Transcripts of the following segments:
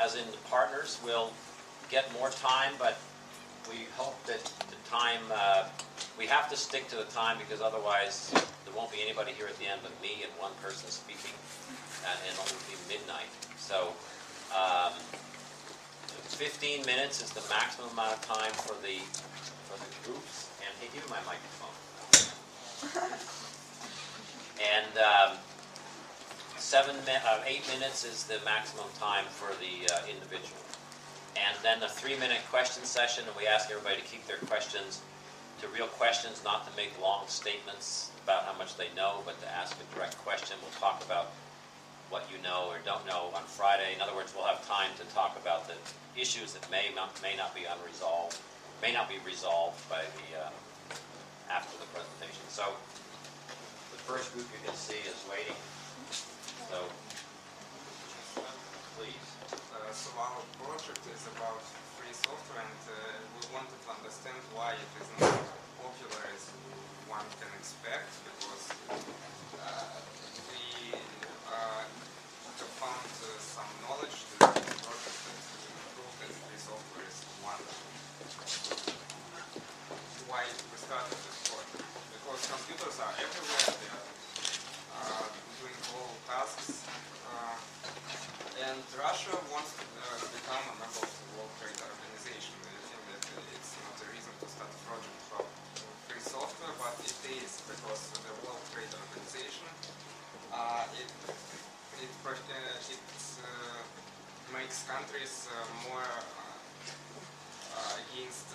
as in the partners, will get more time, but we hope that the time, we have to stick to the time because otherwise there won't be anybody here at the end but me and one person speaking, and it will be midnight. So 15 minutes is the maximum amount of time for the groups. And hey, give me my microphone. And 8 minutes is the maximum time for the individual. And then the 3-minute question session, and we ask everybody to keep their questions to real questions, not to make long statements about how much they know, but to ask a direct question. We'll talk about what you know or don't know on Friday. In other words, we'll have time to talk about the issues that may not be unresolved, may not be resolved by the after the presentation. So the first group you can see is waiting. So please. So our project is about free software, and we wanted to understand why it is not popular as one can expect, because we have found some knowledge to the project that prove that free software is wonderful. Why we started this project? Because computers are everywhere, they are doing all tasks. And Russia wants to become a member of the World Trade Organization. I think that it's not a reason to start a project for free software, but it is, because the World Trade Organization makes countries more against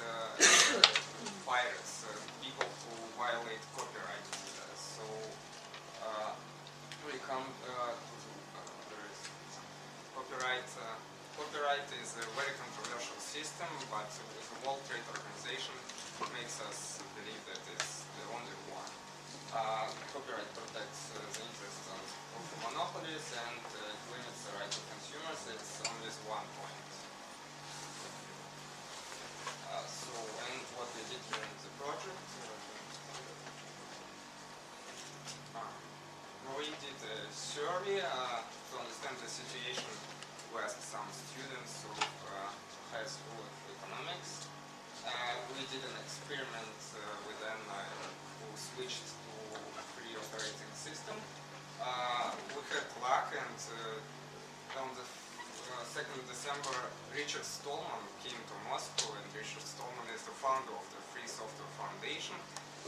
pirates, people who violate copyright. So we come to Copyright is a very controversial system, but the World Trade Organization makes us believe that it's the only one. Copyright protects the interests of monopolies and limits the right of consumers. It's on this one point. And what we did during the project, we did a survey to understand the situation. We asked some students of high school of economics. We did an experiment with them who switched to free operating system. We had luck, and on the 2nd of December, Richard Stallman came to Moscow, and Richard Stallman is the founder of the Free Software Foundation,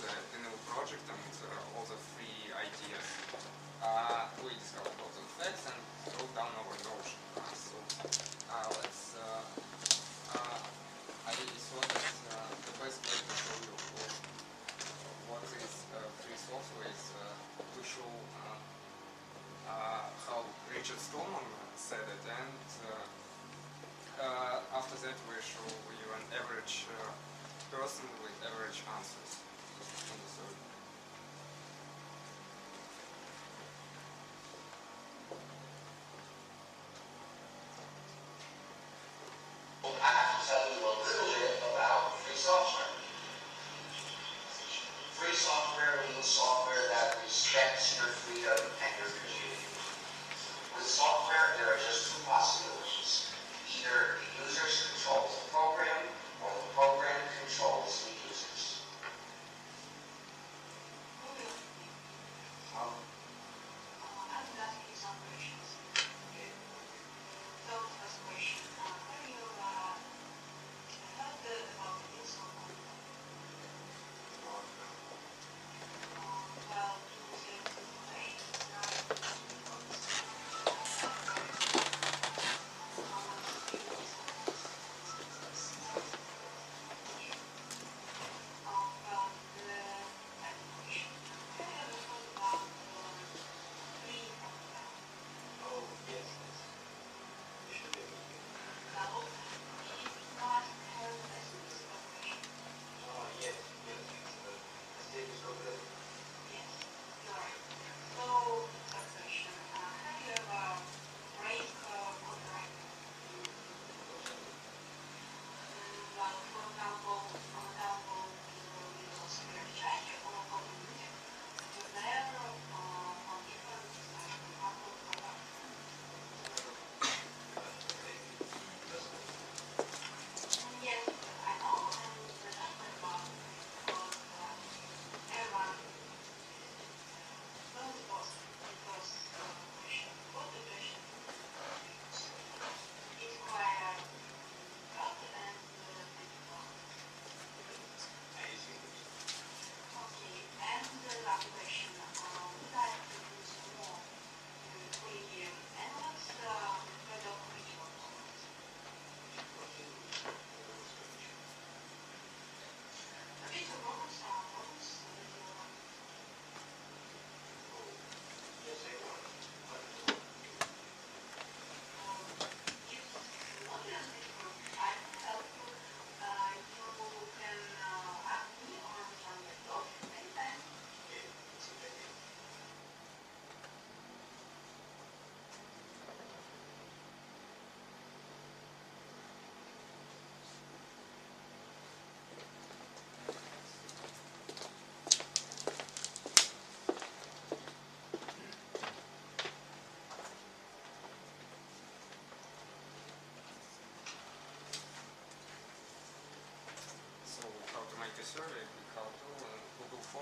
the new project, and all the free ideas. We discovered all the facts and wrote down our notion. I thought that the best way to show you what is free software is to show how Richard Stallman said it, and after that we show you an average person with average answers on the survey. I have to tell you a little bit about free software. Free software means software that respects your freedom and your community. With software, there are just two possibilities. Either the users control the program, or the program controls the users.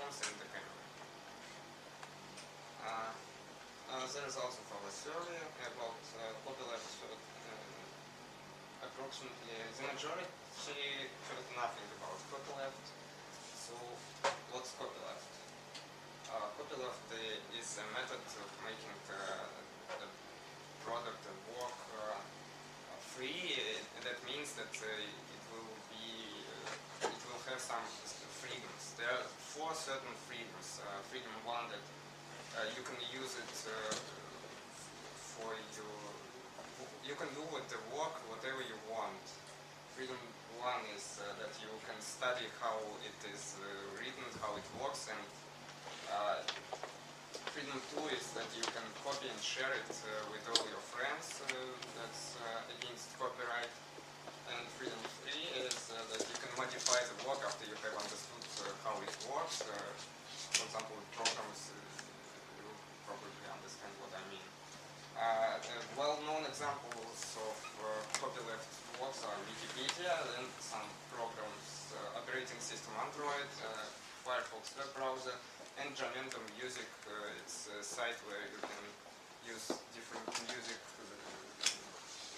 performance and economy. The results of our survey about copyleft approximately the majority heard nothing about copyleft. So what's copyleft? Copyleft is a method of making a product and work free. That means that it will have some freedoms. There are 4 certain freedoms. Freedom 1, that you can use it for you can do with the work whatever you want. Freedom 1 is that you can study how it is written, how it works, and freedom 2 is that you can copy and share it with all your friends. That's against copyright. And freedom 3 is that you can modify the work after you have understood how it works. For example, with programs, you probably understand what I mean. Well-known examples of copyleft works are Wikipedia and some programs, operating system Android, Firefox web browser, and Jamendo Music. It's a site where you can use different music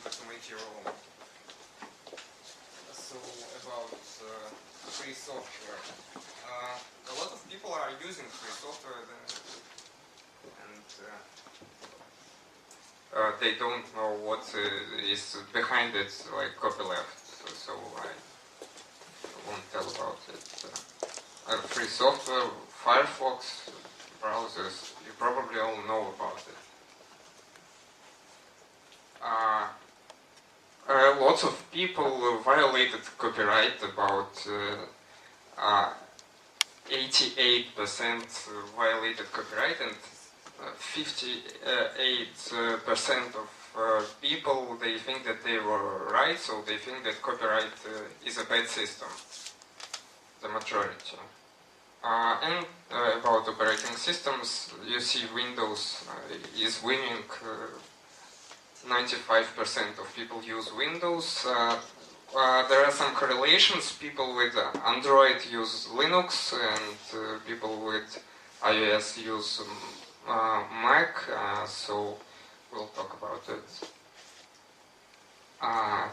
to make your own. So about free software. A lot of people are using free software and they don't know what is behind it, like copyleft, so I won't tell about it. Free software, Firefox, browsers, you probably all know about it. Lots of people violated copyright, about 88% violated copyright, and 58% of people, they think that they were right, so they think that copyright is a bad system, the majority. And about operating systems, you see Windows is winning. 95% of people use Windows. There are some correlations. People with Android use Linux, and people with iOS use Mac, so we'll talk about it. A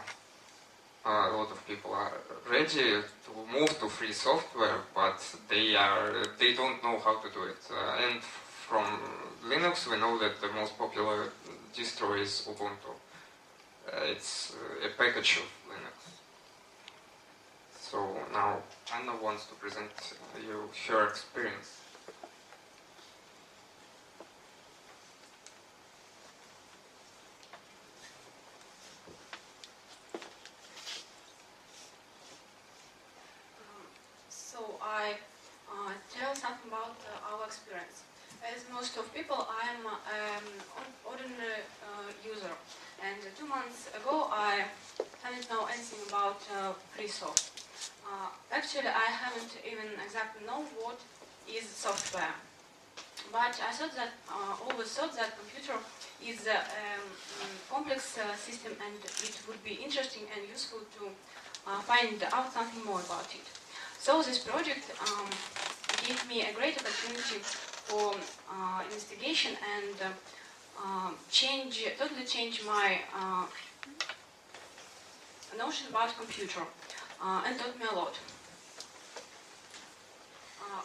lot of people are ready to move to free software, but they don't know how to do it. And from Linux, we know that the most popular distro is Ubuntu. It's a package of Linux. So now Anna wants to present you her experience. So I tell something about our experience. As most of people, I'm an ordinary user, and 2 months ago I didn't know anything about free software. Actually, I haven't even exactly know what is software. But I thought that always thought that computer is a complex system, and it would be interesting and useful to find out something more about it. So this project gave me a great opportunity for investigation and totally change my notion about computer and taught me a lot.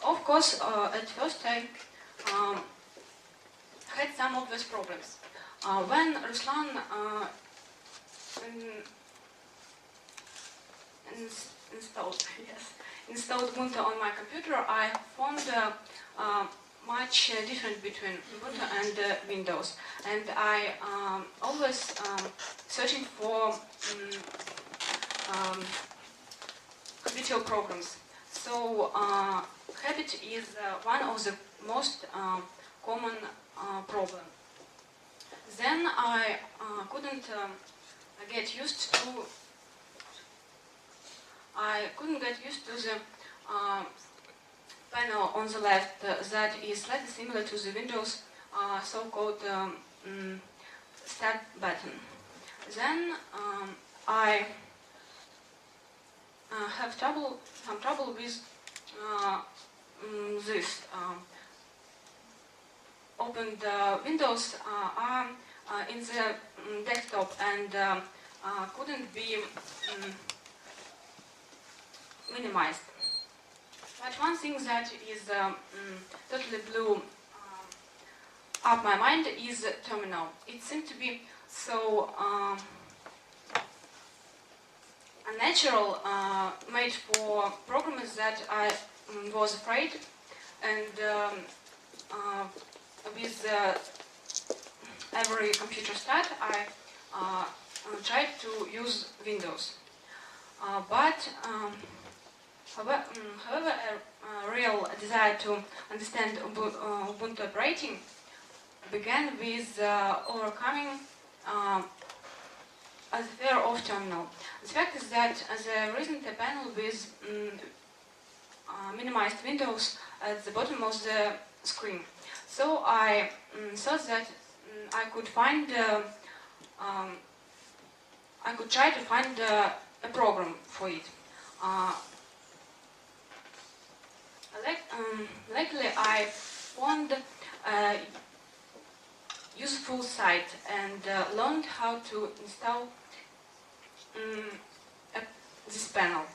Of course, at first I had some obvious problems. When Ruslan installed Ubuntu on my computer, I found much difference between Ubuntu and Windows, and I always searching for habitual programs. So habit is one of the most common problem. Then I couldn't get used to the panel on the left that is slightly similar to the Windows so-called start button. Then I have some trouble with this. Open the windows are in the desktop and couldn't be minimized. But one thing that is totally blew up my mind is terminal. It seemed to be so unnatural, made for programmers that I was afraid, and with every computer start I tried to use Windows. However, a real desire to understand Ubuntu operating began with overcoming the fear of terminal. The fact is that there isn't a panel with minimized windows at the bottom of the screen. So I thought that I could find, I could try to find a program for it. Luckily, I found a useful site and learned how to install this panel.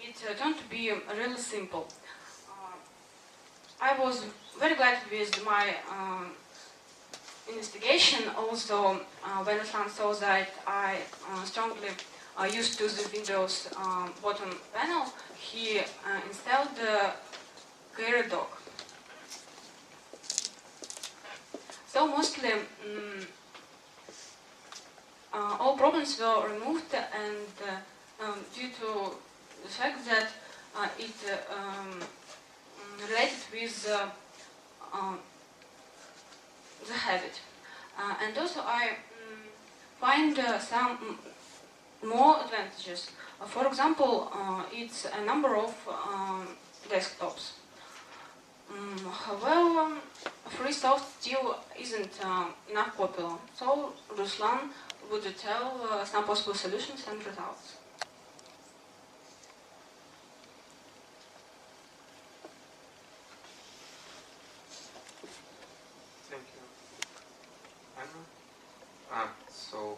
It turned to be really simple. I was very glad with my investigation. Also, when Ruslan saw that I strongly used to the Windows bottom panel, he installed the Doc. So mostly all problems were removed, and due to the fact that it related with the habit. And also I find some more advantages. For example, it's a number of desktops. However, free soft still isn't enough popular, so Ruslan would tell some possible solutions and results. Thank you. Anna? So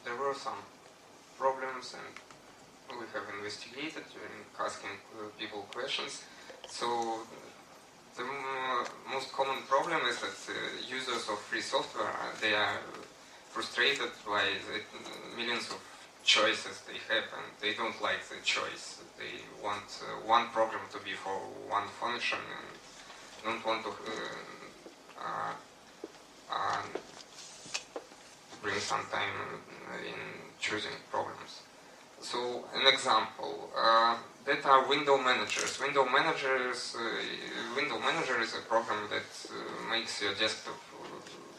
there were some problems, and we have investigated during asking people questions. So the most common problem is that users of free software, they are frustrated by the millions of choices they have, and they don't like the choice. They want one program to be for one function, and don't want to bring some time in choosing programs. So an example, that are window managers. Window manager is a program that makes your desktop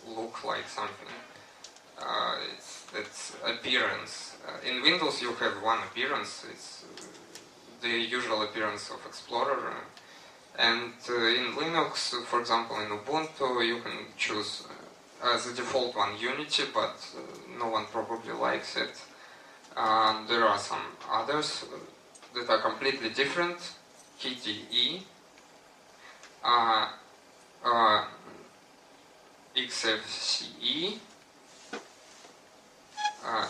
look like something. It's appearance. In Windows you have one appearance. It's the usual appearance of Explorer. And in Linux, for example, in Ubuntu, you can choose as a default one Unity, but no one probably likes it. There are some others that are completely different. KDE, XFCE,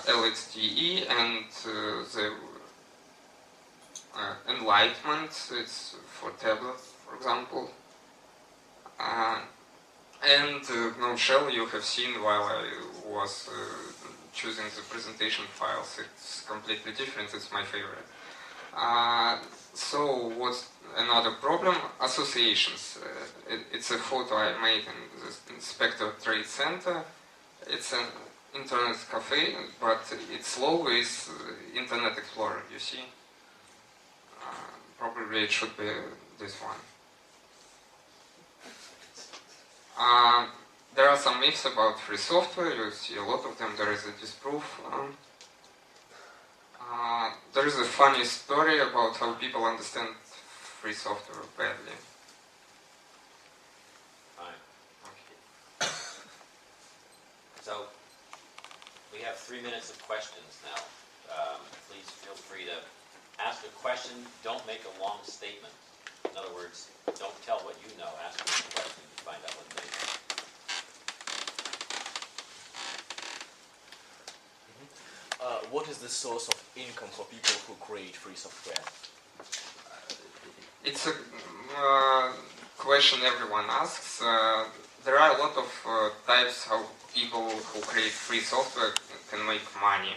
LXDE, and the Enlightenment. It's for tablets, for example. And GNOME Shell you have seen while I was choosing the presentation files. It's completely different. It's my favorite. So what's another problem? Associations. It's a photo I made in the Spectre Trade Center. It's an internet cafe, but its logo is Internet Explorer, you see? Probably it should be this one. There are some myths about free software. You see a lot of them. There is a disproof. There is a funny story about how people understand free software badly. Fine. Okay. So, we have 3 minutes of questions now. Please feel free to ask a question. Don't make a long statement. In other words, don't tell what you know, ask them a question to find out what they know. What is the source of income for people who create free software? It's a question everyone asks. There are a lot of types how people who create free software can make money.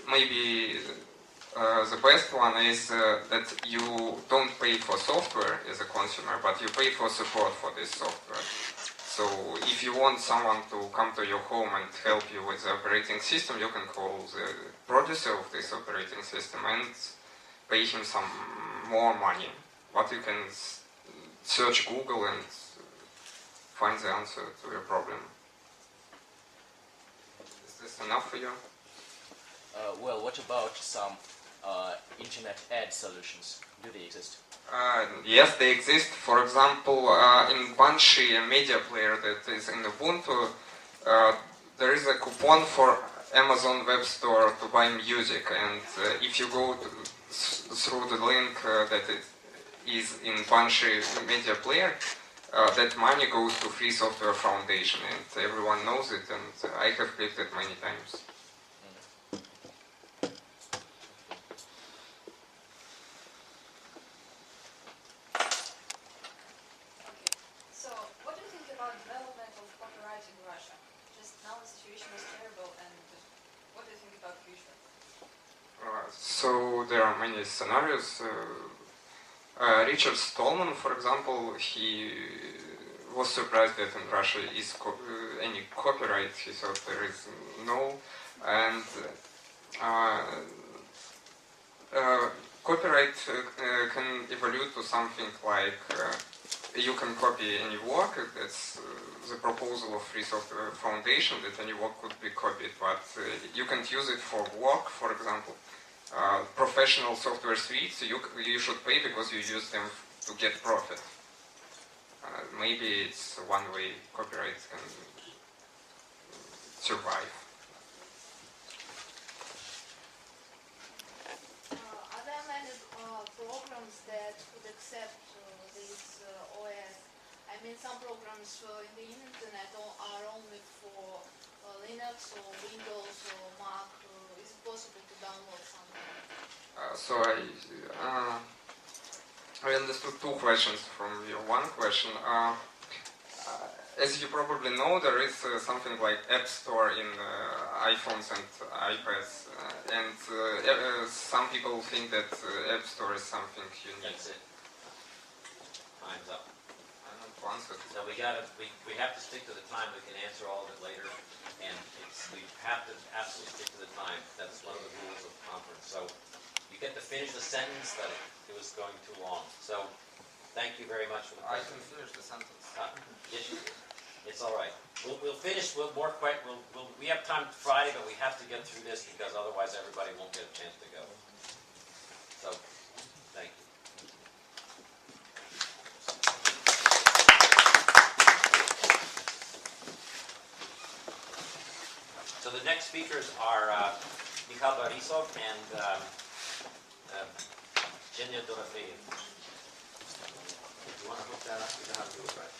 Maybe the best one is that you don't pay for software as a consumer, but you pay for support for this software. So if you want someone to come to your home and help you with the operating system, you can call the producer of this operating system and pay him some more money. But you can search Google and find the answer to your problem. Is this enough for you? Well, what about some internet ad solutions? Do they exist? Yes, they exist. For example, in Banshee, a media player that is in Ubuntu, there is a coupon for Amazon Web Store to buy music, and if you go through the link that is in Banshee media player, that money goes to Free Software Foundation, and everyone knows it, and I have clicked it many times. So, what do you think about development of copyright in Russia? Just now the situation is terrible, and what do you think about the future? So there are many scenarios. Richard Stallman, for example, he was surprised that in Russia is any copyright. He thought there is no, and copyright can evolve to something like you can copy any work. That's the proposal of Free Software Foundation, that any work could be copied, but you can't use it for work, for example. Professional software suites, you should pay because you use them to get profit. Maybe it's one way copyright can survive. Are there many programs that could accept this OS? I mean, some programs in the internet are only for Linux or Windows or Mac. Is it possible to download something? So I understood two questions from your one question. As you probably know, there is something like App Store in iPhones and iPads, and some people think that App Store is something unique. That's it. Time's up. So we have to stick to the time. We can answer all of it later, and we have to absolutely stick to the time. That's one of the rules of the conference. So you get to finish the sentence that it was going too long. So thank you very much for the I question. can finish the sentence. Yes, you do. It's all right. We'll finish with more questions. We have time Friday, but we have to get through this because otherwise everybody won't get a chance to go. So thank you. So the next speakers are Mikhail Borisov and Zhenya Dorofeyev. You want to hook that up? You know how to do it, right?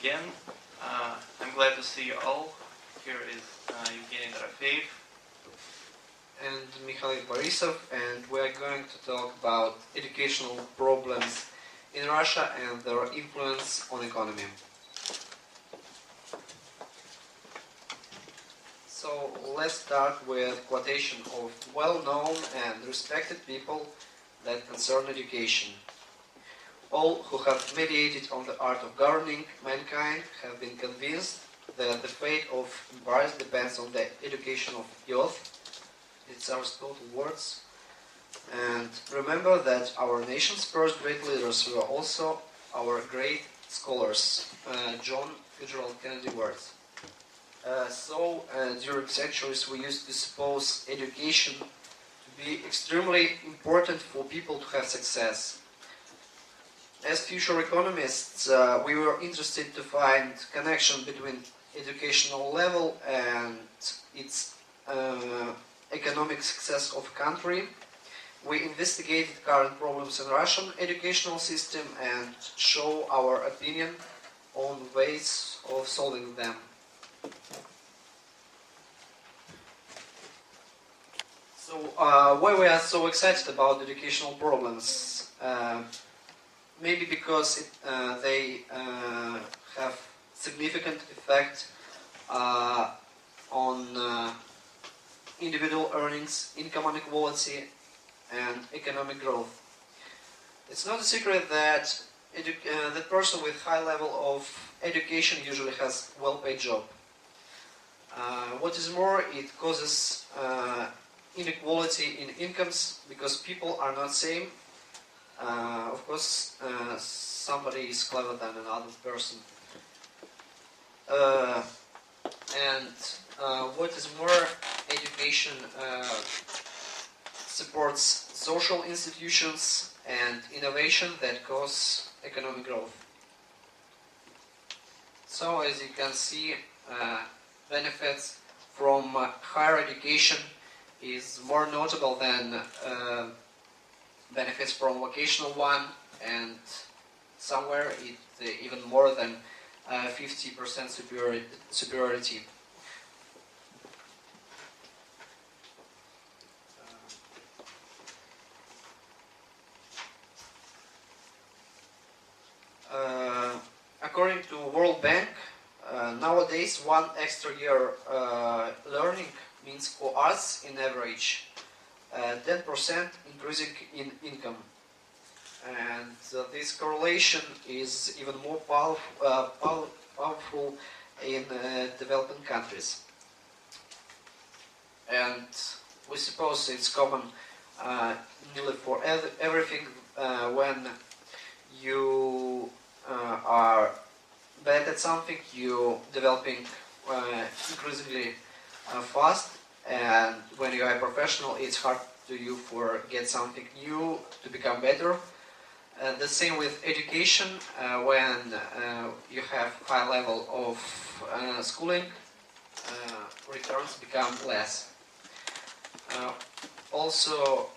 again. I'm glad to see you all. Here is Evgeny Dorofeev. And Mikhail Borisov, and we are going to talk about educational problems in Russia and their influence on economy. So let's start with quotation of well-known and respected people that concern education. All who have meditated on the art of governing mankind have been convinced that the fate of empires depends on the education of youth. It's Aristotle's words. And remember that our nation's first great leaders were also our great scholars. John Fitzgerald Kennedy words. During centuries we used to suppose education to be extremely important for people to have success. As future economists, we were interested to find connection between educational level and its economic success of a country. We investigated current problems in Russian educational system and show our opinion on ways of solving them. So, why we are so excited about educational problems? Maybe because they have significant effect on individual earnings, income inequality, and economic growth. It's not a secret that the person with high level of education usually has well-paid job. What is more, it causes inequality in incomes because people are not same. Of course, somebody is clever than another person. What is more, education supports social institutions and innovation that cause economic growth. So, as you can see, benefits from higher education is more notable than benefits from vocational one, and somewhere even more than 50% superiority. According to World Bank, nowadays one extra year learning means for us, in average, 10% increasing in income. And this correlation is even more powerful in developing countries. And we suppose it's common nearly for everything when you are bad at something, you developing increasingly fast, and when you are a professional, it's hard to you for get something new to become better. The same with education. When you have high level of schooling, returns become less. Also,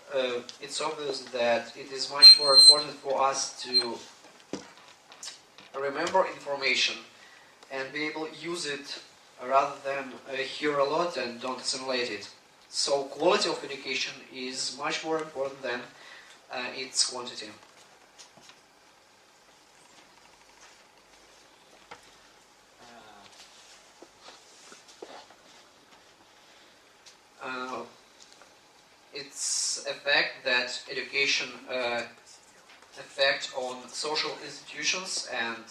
it's obvious that it is much more important for us to remember information and be able to use it rather than hear a lot and don't assimilate it. So quality of education is much more important than its quantity. Its effect that education effect on social institutions and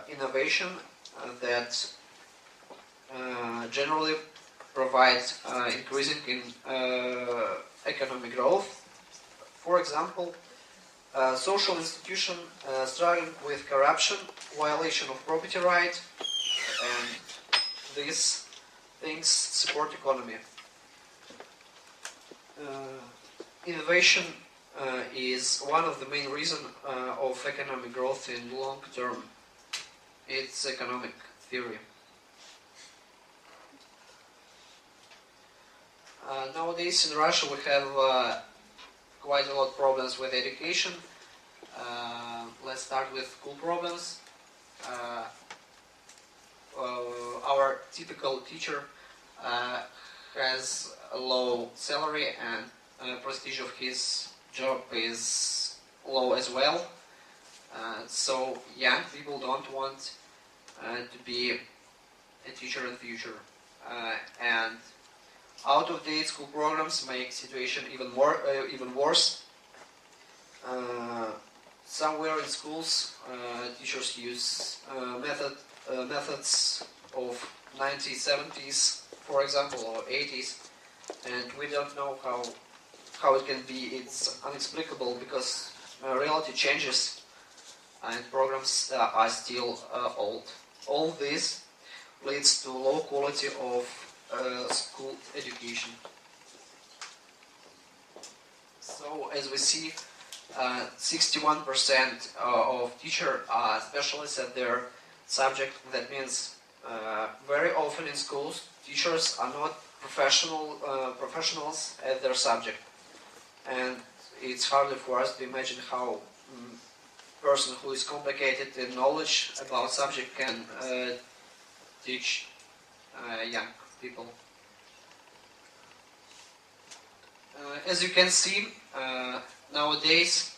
innovation that generally provides increasing in economic growth. For example, social institution struggling with corruption, violation of property right, and these things support economy. Innovation is one of the main reasons of economic growth in long term. It's economic theory. Nowadays in Russia we have quite a lot of problems with education. Let's start with school problems. our typical teacher has a low salary and prestige of his job is low as well. So young people don't want to be a teacher in the future. And out-of-date school programs make situation even worse. Somewhere in schools, teachers use methods of 1970s, for example, or 80s, and we don't know how it can be. It's inexplicable because reality changes and programs are still old. All this leads to low quality of school education. So as we see, 61% of teachers are specialists at their subject. That means very often in schools, teachers are not professionals at their subject, and it's hardly for us to imagine how a person who is complicated in knowledge about subject can teach young people. As you can see, nowadays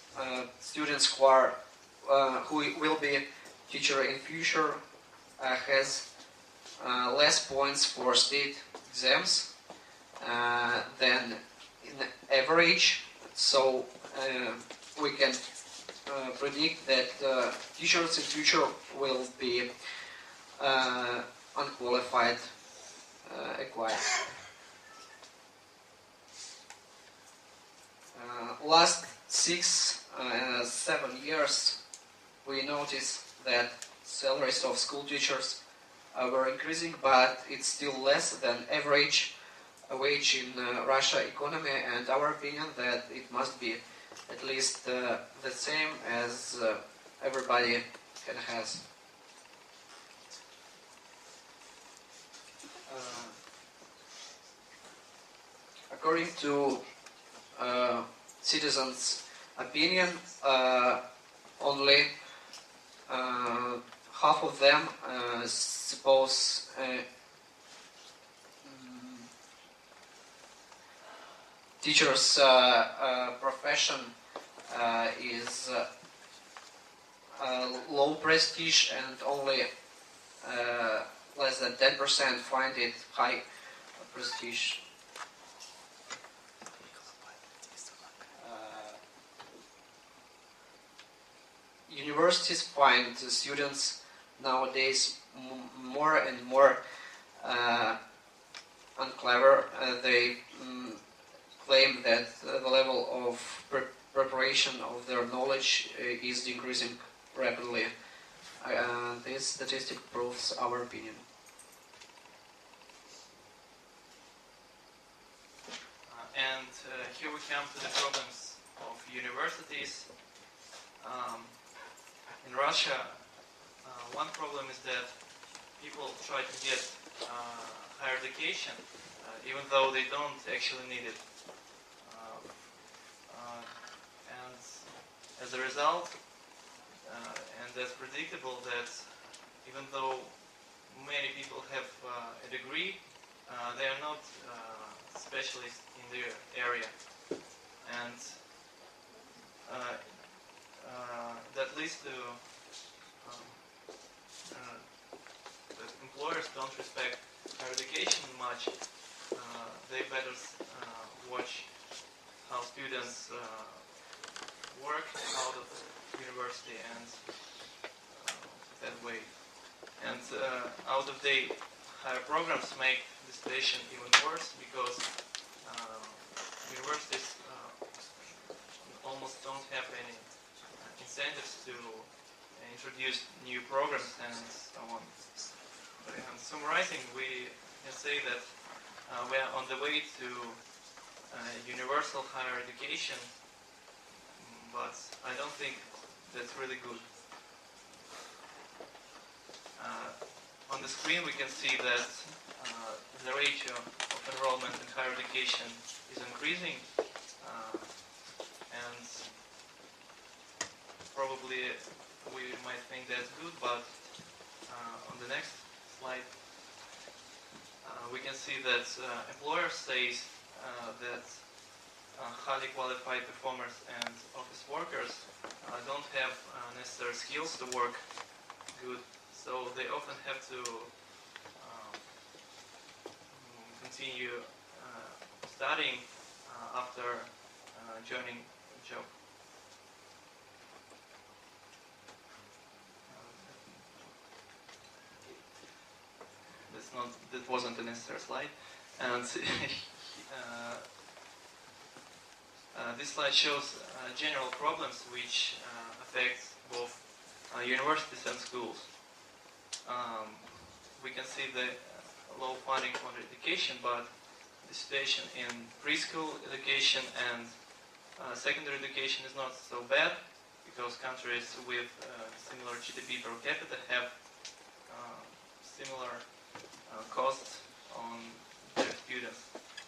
students who will be teacher in future has less points for state exams than in average. So we can predict that teachers in future will be unqualified acquired. Last 6-7 years, we noticed that salaries of school teachers were increasing, but it's still less than average wage in Russia economy, and our opinion that it must be at least the same as everybody can has. According to citizens' opinion, only half of them suppose teachers' profession is low prestige, and only less than 10% find it high prestige. Universities find students nowadays more and more unclever. They claim that the level of preparation of their knowledge is decreasing rapidly. This statistic proves our opinion. And here we come to the problems of universities. In Russia, one problem is that people try to get higher education even though they don't actually need it. And as a result, and that's predictable, that even though many people have a degree, they are not specialists in their area. And that leads to that employers don't respect higher education much. They better watch how students work out of university, and that way. And out-of-date higher programs make the situation even worse, because universities almost don't have any incentives to introduce new programs and so on. But in summarizing, we can say that we are on the way to universal higher education, but I don't think that's really good. On the screen we can see that the ratio of enrollment in higher education is increasing, and probably we might think that's good, but On the next slide, we can see that employer says that highly qualified performers and office workers don't have necessary skills to work good, so they often have to continue studying after joining a job. That wasn't a necessary slide. And this slide shows general problems which affect both universities and schools. We can see the low funding for education, but the situation in preschool education and secondary education is not so bad, because countries with similar GDP per capita have similar costs on their students.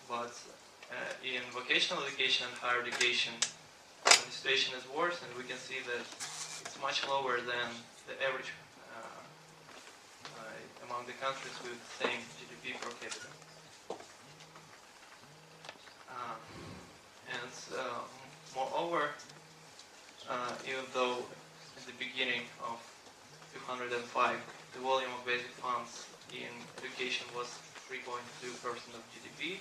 But in vocational education and higher education, the situation is worse, and we can see that it's much lower than the average among the countries with the same GDP per capita. Moreover, even though at the beginning of 2005 the volume of basic funds in education was 3.2% of GDP,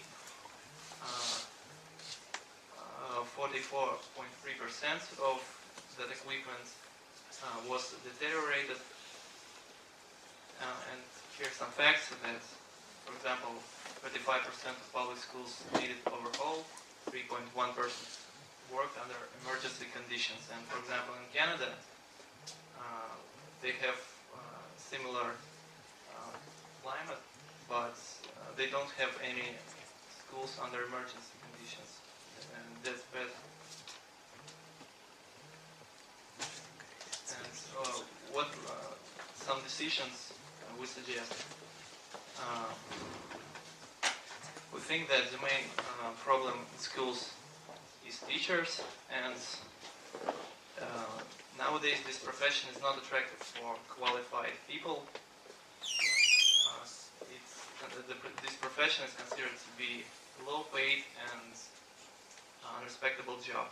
44.3% of that equipment was deteriorated. And here are some facts that, for example, 35% of public schools needed overhaul, 3.1% worked under emergency conditions. And for example, in Canada, they have similar climate, but they don't have any schools under emergency conditions, and that's bad. And what some decisions we suggest? We think that the main problem in schools is teachers, and nowadays this profession is not attractive for qualified people. This profession is considered to be a low paid and unrespectable job.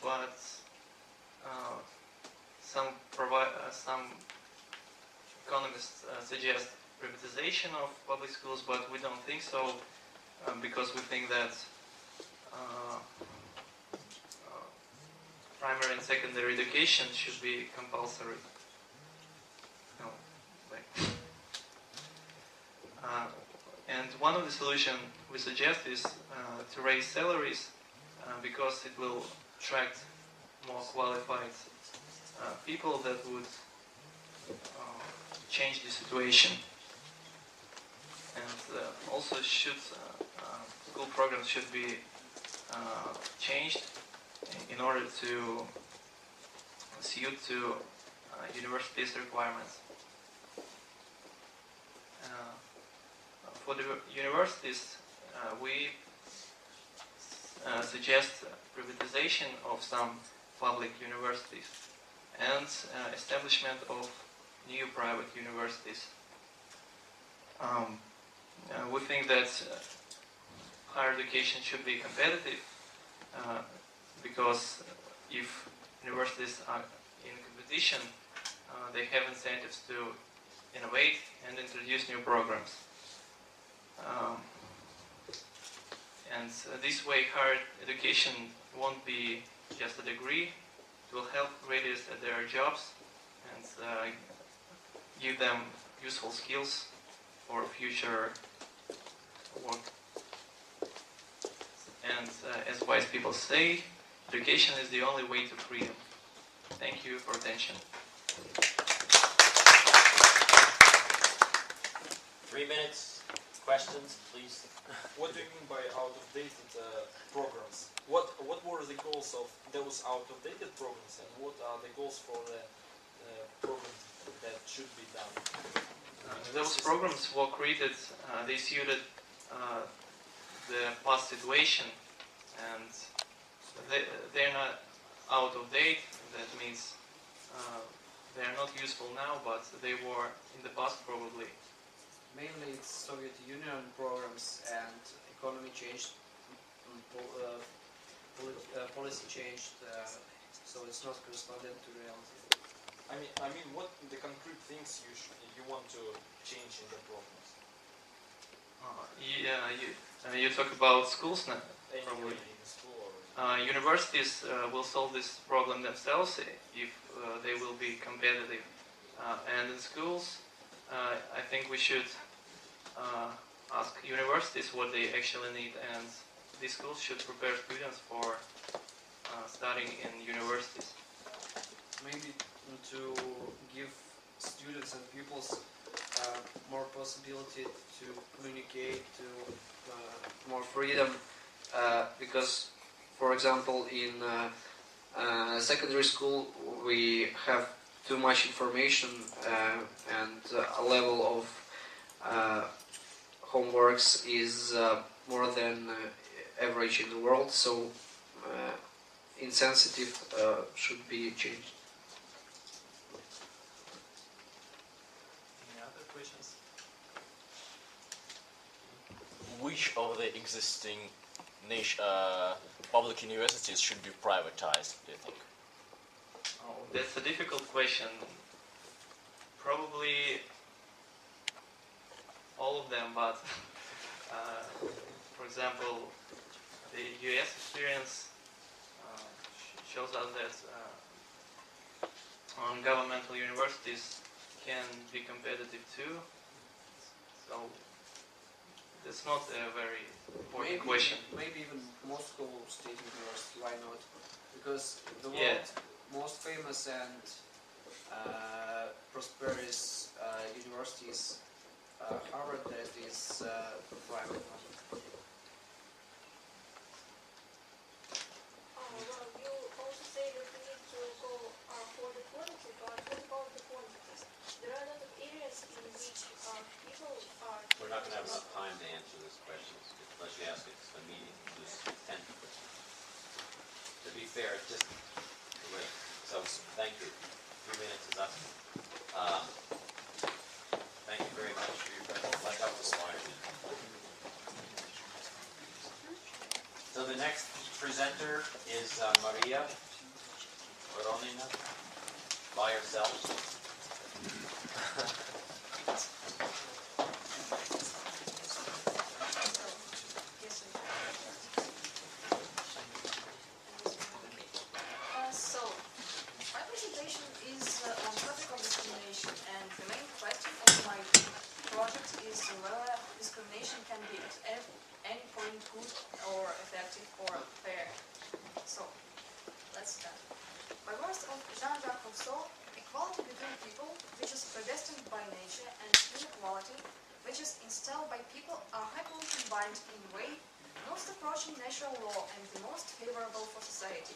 But some economists suggest privatization of public schools, but we don't think so, because we think that primary and secondary education should be compulsory. No, wait. And one of the solutions we suggest is to raise salaries, because it will attract more qualified people that would change the situation. And also school programs should be changed in order to suit to universities' requirements. For the universities, we suggest privatization of some public universities and establishment of new private universities. We think that higher education should be competitive, because if universities are in competition, they have incentives to innovate and introduce new programs. And this way higher education won't be just a degree. It will help graduates at their jobs and give them useful skills for future work. And as wise people say, education is the only way to freedom. Thank you for attention. 3 minutes. Questions, please. What do you mean by out-of-dated programs? What were the goals of those out-of-dated programs, and what are the goals for the programs that should be done? Those programs were created, they suited the past situation, and they're not out of date. That means they are not useful now, but they were in the past probably. Mainly it's Soviet Union programs and economy changed, policy changed, so it's not correspondent to reality. I mean, what the concrete things you want to change in the programs? You talk about schools now. Anyway, in school or Universities will solve this problem themselves if they will be competitive. And in schools, I think we should ask universities what they actually need, and these schools should prepare students for studying in universities. Maybe to give students and pupils more possibility to communicate, to more freedom, because, for example, in secondary school we have too much information and a level of homeworks is more than average in the world, so insensitive should be changed. Any other questions? Which of the existing public universities should be privatized, do you think? Oh, that's a difficult question. Probably all of them, but for example, the US experience shows us that governmental universities can be competitive too. So that's not a very important question. Maybe even Moscow State University, why not? Because the Yeah. world's most famous and prosperous university is Harvard, that is private. Well, you also say that we need to go for the quality, but what about the quantity? There are a lot of areas in which people are... We're not going to have enough time to answer this question unless you ask it to the meeting. Just 10. To be fair, just wait. So, thank you. 3 minutes is up. Thank you very much for your presentation. Let out the slide. So the next presenter is Maria Voronina, by herself. So, my presentation is on topic of discrimination, and the main question of my project is whether discrimination can be at any point good or effective or fair. So, let's start. By words of Jean-Jacques Rousseau, equality between people, which is predestined by nature, and inequality, which is installed by people, are happily combined in a way most approaching natural law and the most favorable for society.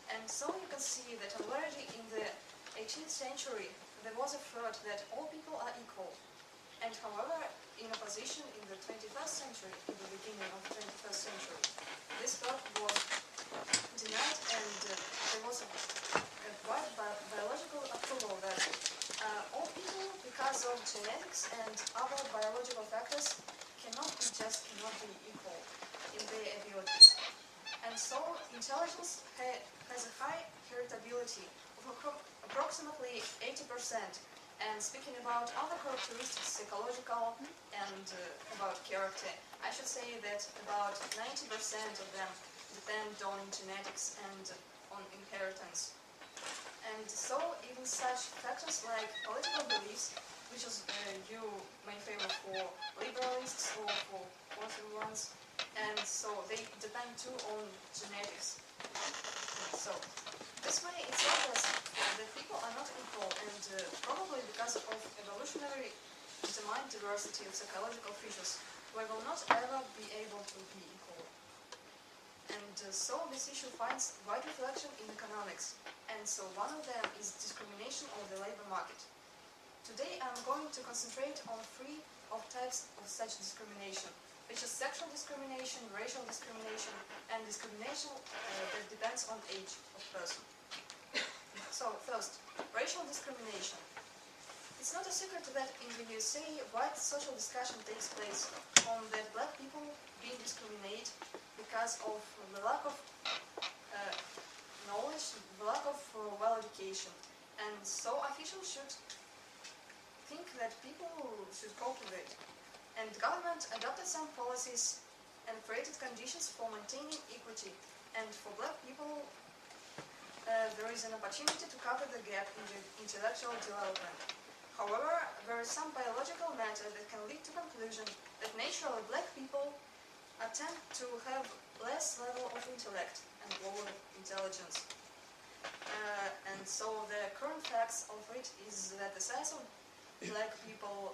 And so you can see that already in the 18th century there was a thought that all people are equal. And however, in opposition in the 21st century, in the beginning of the 21st century, this thought was denied, and there was a wide biological approval that all people, because of genetics and other biological factors, cannot be equal in their abilities. And so intelligence has a high heritability of approximately 80%. And speaking about other characteristics, psychological and about character, I should say that about 90% of them depend on genetics and on inheritance. And so even such factors like political beliefs, which is you may favor for liberalists or for conservative ones, and so they depend too on genetics. So this way it's obvious that people are not equal, and probably because of evolutionary determined diversity of psychological features, we will not ever be able to be equal. And so this issue finds wide reflection in economics, and so one of them is discrimination of the labor market. Today I'm going to concentrate on 3 types of such discrimination, which is sexual discrimination, racial discrimination, and discrimination that depends on age of person. So first, racial secret that in the USA, wide social discussion takes place on that black people being discriminated because of the lack of knowledge, the lack of well education. And so officials should think that people should cope with it. And the government adopted some policies and created conditions for maintaining equity. And for black people, there is an opportunity to cover the gap in the intellectual development. However, there is some biological matter that can lead to conclusion that naturally black people tend to have less level of intellect and lower intelligence. And so the current facts of it is that the size of black people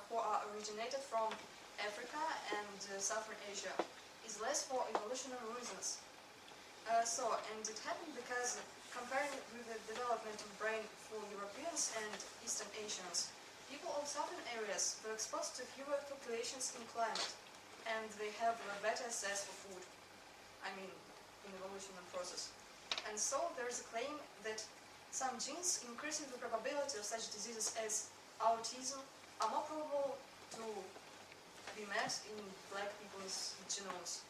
who are originated from Africa and Southern Asia is less for evolutionary reasons. And it happened because comparing with the development of brain for Europeans and Eastern Asians, people of southern areas were exposed to fewer fluctuations in climate, and they have a better access for food. I mean, in evolutionary process. And so there is a claim that some genes increasing the probability of such diseases as autism are more probable to be met in black people's genomes.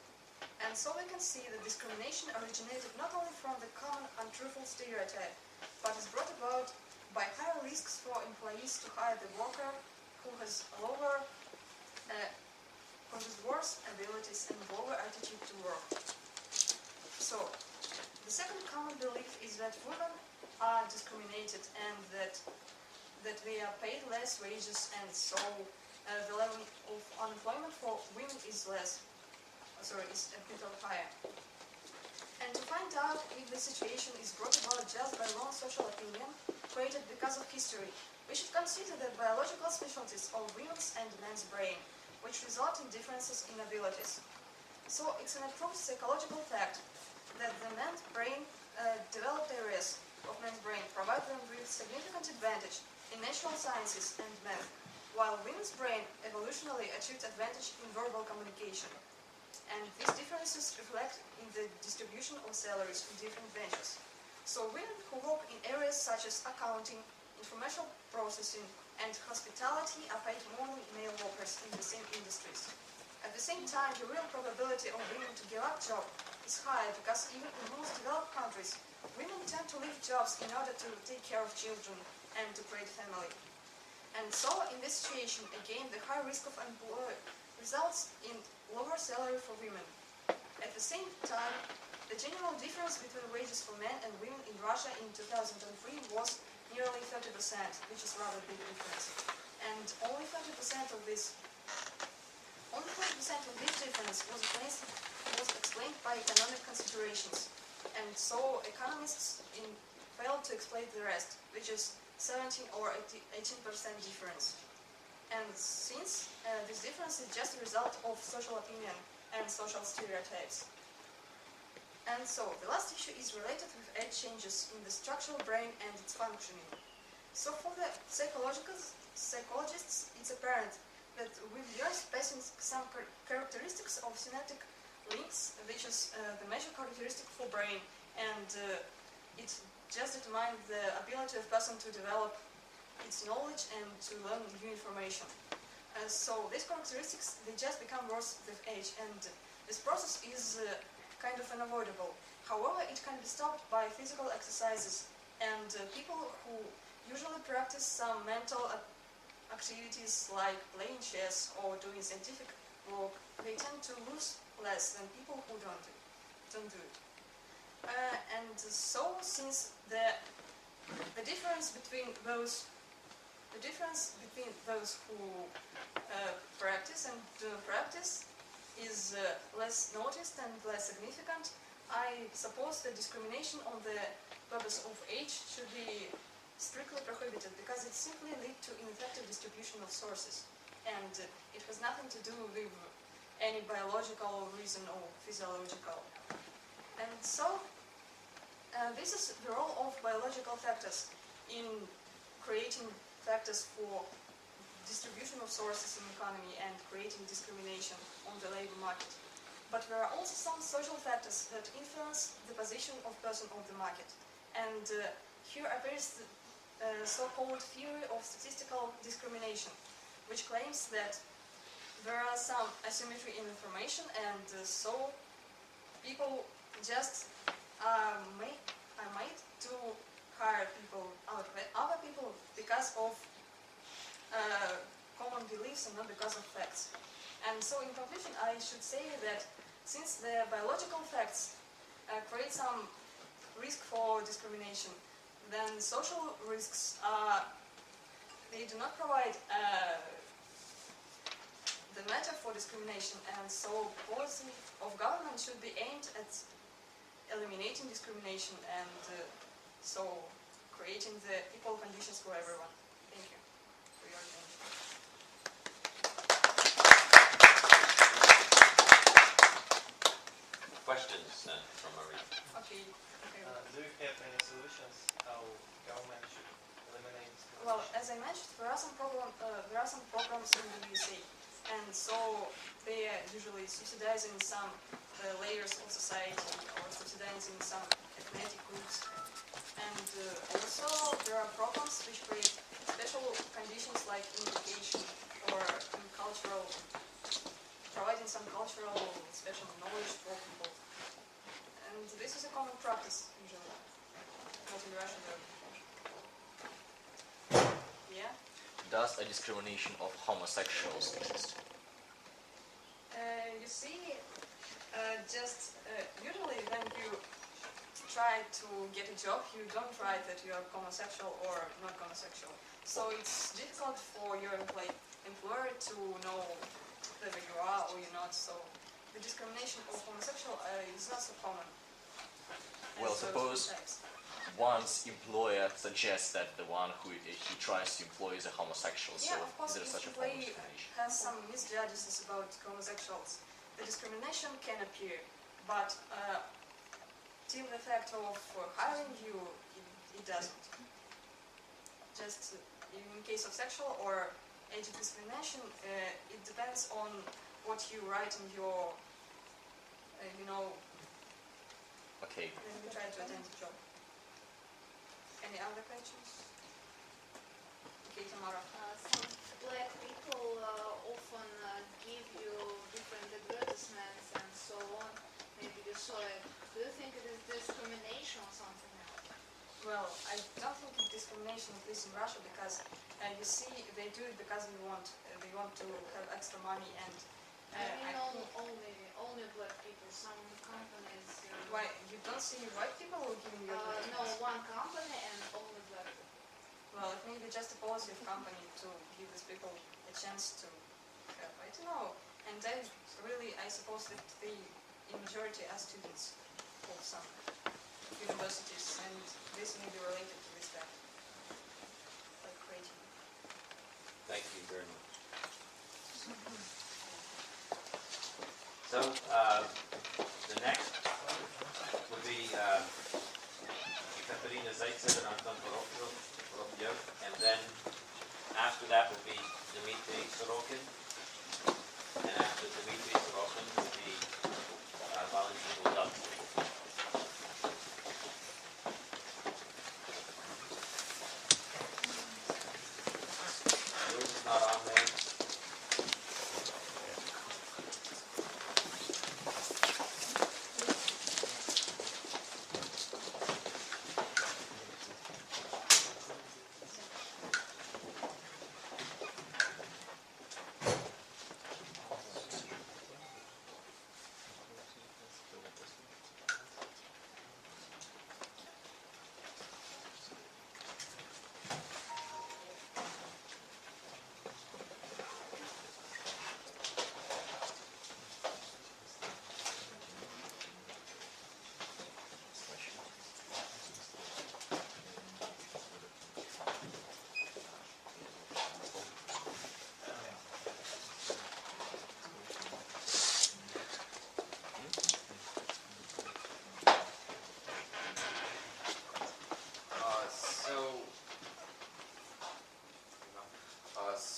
And so we can see that discrimination originated not only from the common untruthful stereotype, but is brought about by higher risks for employees to hire the worker who has lower, who has worse abilities and lower attitude to work. So, the second common belief is that women are discriminated and that they are paid less wages, and so the level of unemployment for women is is a bit higher. And to find out if the situation is brought about just by wrong social opinion created because of history, we should consider the biological specialties of women's and men's brain, which result in differences in abilities. So it's an approved psychological fact that the men's brain developed areas of men's brain provide them with significant advantage in natural sciences and math, while women's brain evolutionarily achieved advantage in verbal communication. And these differences reflect in the distribution of salaries in different branches. So women who work in areas such as accounting, information processing, and hospitality are paid more than male workers in the same industries. At the same time, the real probability of women to give up job is high because even in most developed countries, women tend to leave jobs in order to take care of children and to create family. And so in this situation, again, the high risk of unemployment results in lower salary for women. At the same time, the general difference between wages for men and women in Russia in 2003 was nearly 30%, which is rather big difference. And only 30% of this difference was explained by economic considerations. And so economists failed to explain the rest, which is 17 or 18% difference. And since this difference is just a result of social opinion and social stereotypes. And so the last issue is related with age changes in the structural brain and its functioning. So for the psychologists, it's apparent that with years passing some characteristics of synaptic links, which is the major characteristic for brain, and it just determines the ability of person to develop its knowledge and to learn new information. So these characteristics, they just become worse with age, and this process is kind of unavoidable. However, it can be stopped by physical exercises, and people who usually practice some mental activities like playing chess or doing scientific work, they tend to lose less than people who don't do it. And so, since the difference between those who practice and don't practice is less noticed and less significant, I suppose that discrimination on the purpose of age should be strictly prohibited because it simply leads to ineffective distribution of sources, and it has nothing to do with any biological reason or physiological. And so this is the role of biological factors in creating factors for distribution of sources in the economy and creating discrimination on the labor market. But there are also some social factors that influence the position of person on the market. And here appears so-called theory of statistical discrimination, which claims that there are some asymmetry in information, and so people just are made to hire other people because of common beliefs and not because of facts. And so in conclusion, I should say that since the biological facts create some risk for discrimination, then social risks they do not provide the matter for discrimination, and so policy of government should be aimed at eliminating discrimination and so creating the equal conditions for everyone. Thank you for your attention. Questions from Marie? Okay. Do you have any solutions how government should eliminate discrimination? Well, as I mentioned, there are some programs in the USA, and so they are usually subsidizing some layers of society or subsidizing some ethnic groups. And also there are programs which create special conditions like in education or in cultural, providing some cultural special knowledge for people. And this is a common practice usually, not in Russia though. Yeah? Does a discrimination of homosexuals exist? You see, usually when you try to get a job, you don't write that you are homosexual or not homosexual. So it's difficult for your employer to know whether you are or you're not. So the discrimination of homosexual is not so common. Well, suppose one's employer suggests that the one who he tries to employ is a homosexual. Yeah, so of course, is there if such a the form of employee discrimination? has some misjudges about homosexuals, the discrimination can appear, but till the fact of hiring you, it doesn't. Just in case of sexual or age discrimination, it depends on what you write in your, Okay. when you try to attend the job. Any other questions? Okay, Tamara. Some black people often give you different advertisements and so on. Maybe you saw it. Do you think it is discrimination or something else? Well, I don't think it's discrimination, at least in Russia, because you see, they do it because they want to have extra money and. I mean, only black people. Some companies. Why you don't see white people giving you? No, one company and only black people. Well, it may be just a policy of company to give these people a chance to have. I don't know. And I suppose that they, in majority, are students of some universities, and this may be related to this fact, like creating. Thank you very much. So, the next would be Katerina Zaitsev and Anton Vorobyev, and then after that would be Dmitry Sorokin, and after Dmitry Sorokin would be Valentin Budov. Yours is not on there.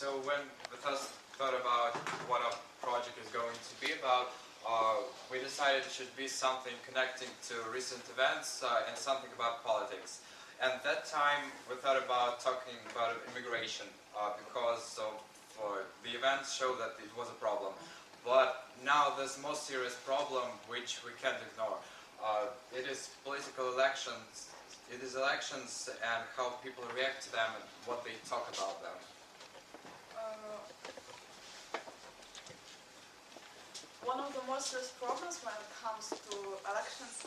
So when we first thought about what our project is going to be about, we decided it should be something connecting to recent events and something about politics. and that time we thought about talking about immigration because for the events showed that it was a problem. But now there's a more serious problem which we can't ignore. It is political elections. It is elections and how people react to them and what they talk about them. One of the most serious problems when it comes to elections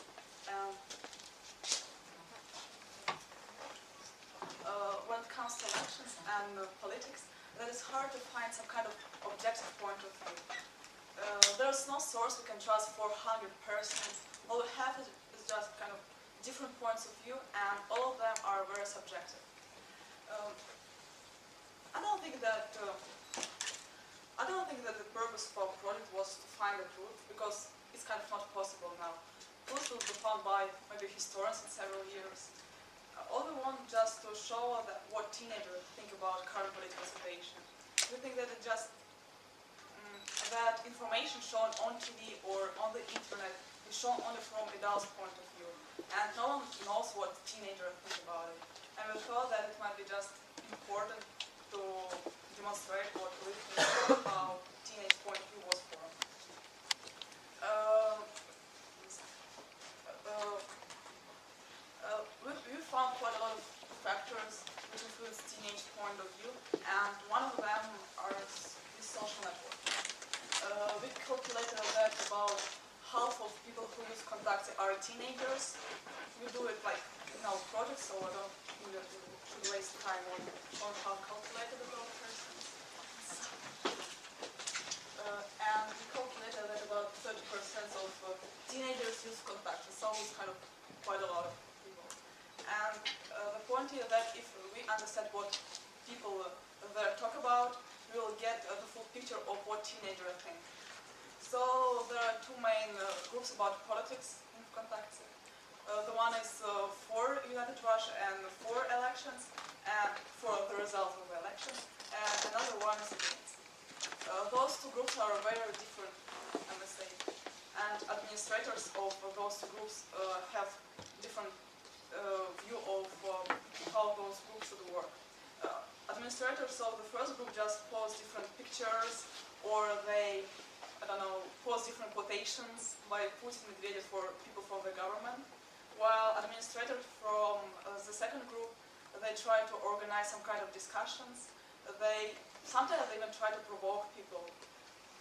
and politics, that it's hard to find some kind of objective point of view. There's no source we can trust for 100%. All we have is just kind of different points of view, and all of them are very subjective. I don't think that the purpose for our project was to find the truth, because it's kind of not possible now. Truth will be found by maybe historians in several years. All we want just to show that what teenagers think about current political situation. We think that it just that information shown on TV or on the internet is shown only from adults' point of view, and no one knows what teenagers think about it. And we thought that it might be just important to demonstrate what we think about how teenage point of view was formed. We found quite a lot of factors which influence teenage point of view, and one of them is social network. We calculated that about half of people who use Kontakte are teenagers. We do it like in our project, so I don't think that we should waste time on how calculated about persons. And we calculated that about 30% of teenagers use Kontakte, so it's kind of quite a lot of people. And the point is that if we understand what people there talk about, we will get the full picture of what teenagers think. So there are two main groups about politics in Kontakte. The one is for United Russia and for elections, and for the results of the elections, and another one is against. Those two groups are very different, I must say, and administrators of those two groups have different view of how those groups should work. Administrators of the first group just post different pictures, or they, I don't know, post different quotations by Putin and Medvedev for people from the government, while administrators from the second group, they try to organize some kind of discussions. Sometimes they even try to provoke people.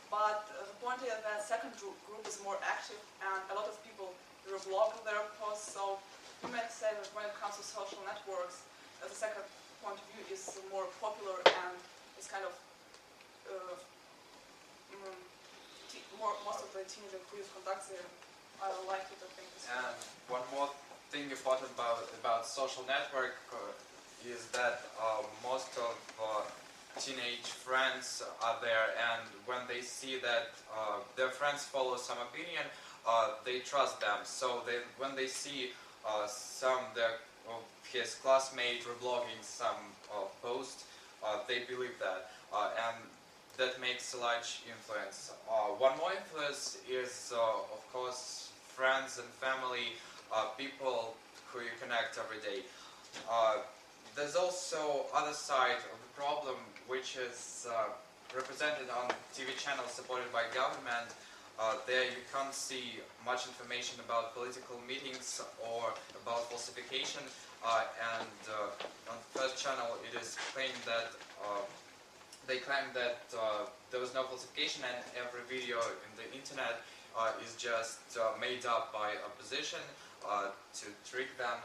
But the point is that second group is more active, and a lot of people reblog their posts, so you might say that when it comes to social networks, the second point of view is more popular, and it's kind of most of the teenagers who use Kontakte are likely to think this way. And one more thing important about social network is that most of teenage friends are there, and when they see that their friends follow some opinion, they trust them. So when they see his classmate reblogging some post, they believe that, and that makes a large influence. One more influence is, of course, friends and family, people who you connect every day. There's also other side of the problem, which is represented on TV channels supported by government. There you can't see much information about political meetings or about falsification, and on the first channel it is claimed that they claim that there was no falsification, and every video in the internet is just made up by opposition to trick them.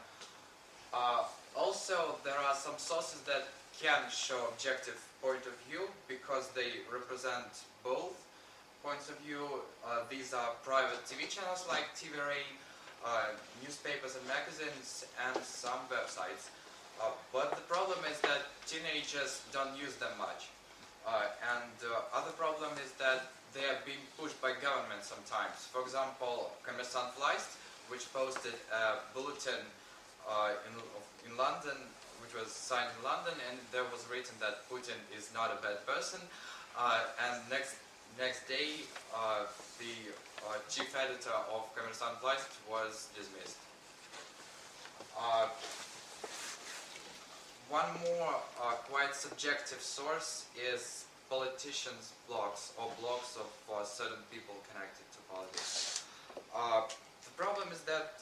Also, there are some sources that can show objective point of view because they represent both points of view. These are private TV channels like TV Rain, newspapers and magazines, and some websites. But the problem is that teenagers don't use them much. And the other problem is that they are being pushed by government sometimes. For example, Kommersant List, which posted a bulletin in London, which was signed in London, and there was written that Putin is not a bad person. And next day, the chief editor of Kommersant List was dismissed. one more quite subjective source is politicians' blogs or blogs of certain people connected to politics. The problem is that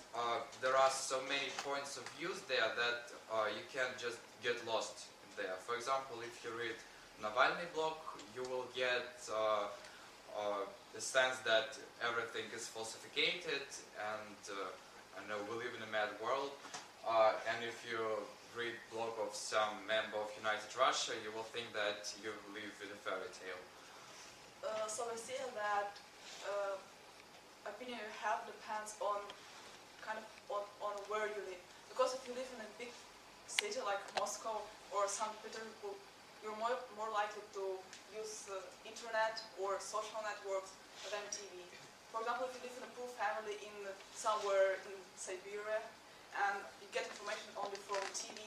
there are so many points of views there that you can just get lost there. For example, if you read Navalny blog, you will get the sense that everything is falsificated and I know we live in a mad world. And if you read blog of some member of United Russia, you will think that you live in a fairy tale. So we see that opinion you have depends on on where you live. Because if you live in a big city like Moscow or St. Petersburg, you're more likely to use internet or social networks than TV. For example, if you live in a poor family in somewhere in Siberia and you get information only from TV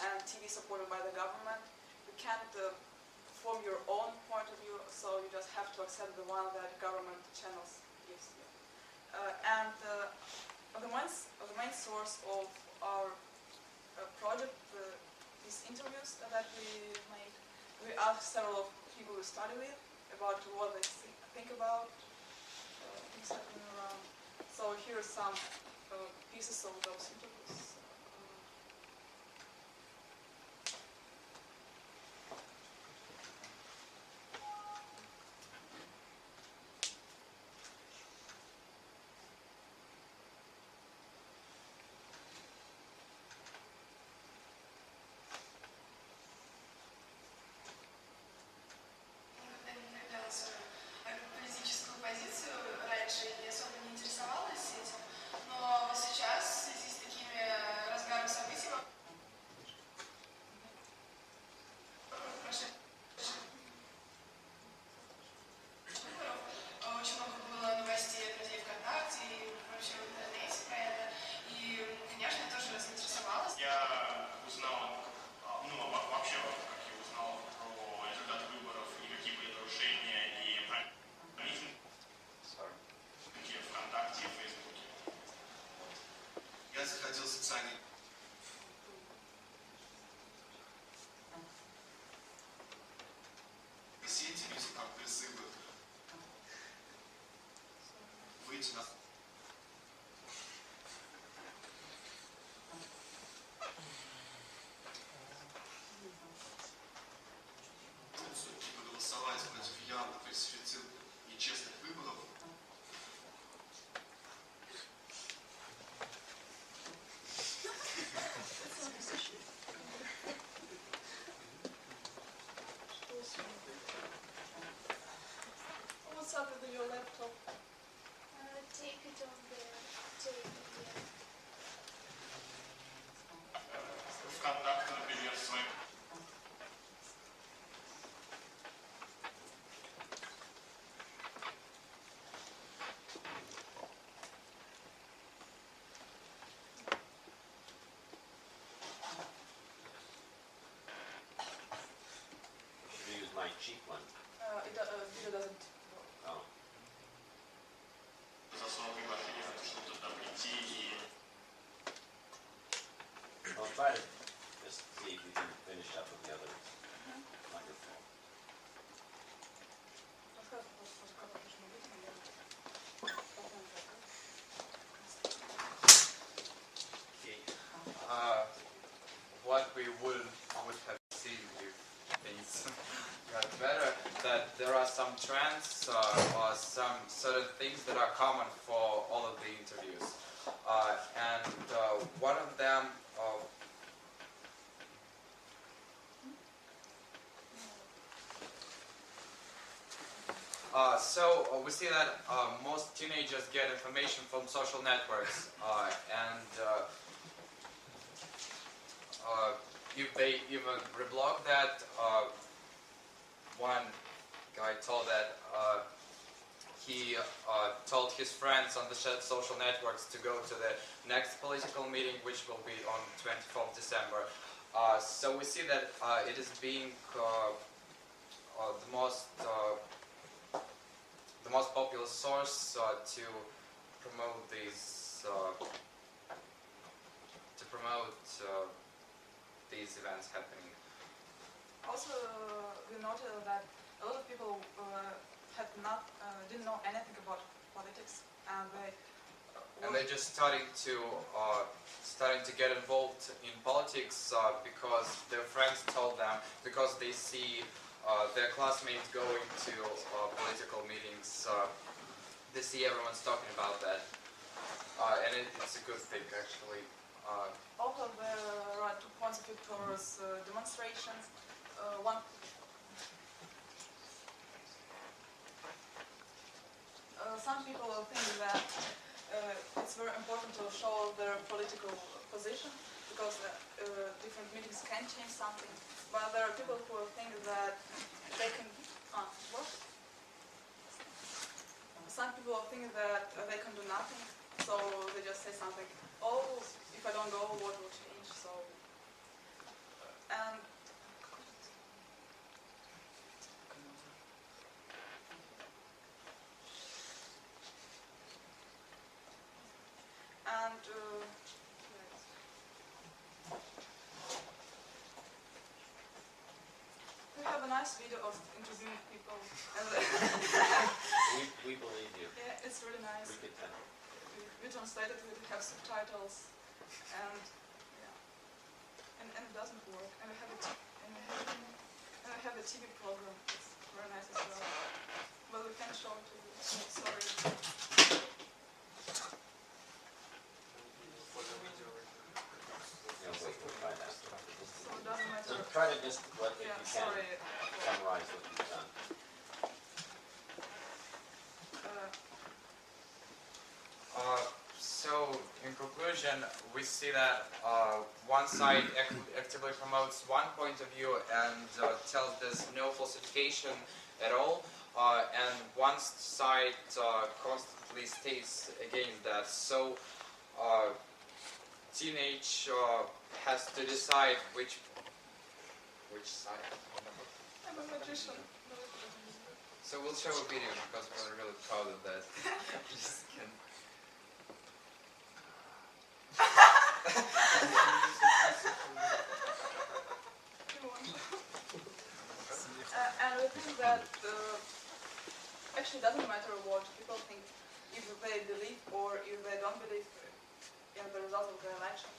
and TV supported by the government, you can't form your own point of view, so you just have to accept the one that government channels gives you. The main source of our project, these interviews that we made, we asked several people we study with about what they think about things happening around. So here are some pieces of those interviews. Политическую позицию раньше и особо не интересовалась этим, но сейчас в связи с такими разгаром событий очень много было новостей от людей ВКонтакте и вообще в интернете про это, и, конечно, я тоже заинтересовалась. Я узнал, вообще, как я узнал про результаты выборов и какие были нарушения и про митинги ВКонтакте и Фейсбуке. Я заходил в социальные сети, видел там призывы выйти на... голосовать против явно фальсифицированных нечестных выборов. What's up with your laptop? Take it on the table. ВКонтакте, например, своим. Should use my cheap one. Video doesn't work. Oh. За основу приглашения надо что-то туда прийти и... Well, try to just see if you can finish up with the other microphone. What we would have seen if things got better, that there are some trends or some certain things that are common for all of the interviews. And one of them so we see that most teenagers get information from social networks, and if they even reblog that, one guy told that he told his friends on the social networks to go to the next political meeting, which will be on 24th December. So we see that it is being the most popular source to promote these these events happening. Also, we noted that a lot of people didn't know anything about politics, and they just starting to get involved in politics because their friends told them, because they see their classmates going to political meetings. They see everyone's talking about that, and it's a good thing actually. Also, there are 2 points of view towards demonstrations. Some people think that it's very important to show their political position because different meetings can change something. But there are people who think that they can. Some people think that they can do nothing, so they just say something. Oh, if I don't go, what will change? So, and we have a nice video of interviewing people. We believe you. Yeah, it's really nice. We could tell. We translated it, we have subtitles, and yeah, and it doesn't work. And we have a TV program. It's very nice as well. Well, we can show it to you. Sorry. Yeah, we'll try that. So it doesn't matter. So try to just let if Yeah, you can sorry. summarize what you've done. So, in conclusion, we see that one side actively promotes one point of view and tells there's no falsification at all, and one side constantly states against that. So, teenage has to decide which side. I'm a magician. So we'll show a video because we're really proud of that. Just kidding. And we think that actually doesn't matter what people think, if they believe or if they don't believe in the result of the election.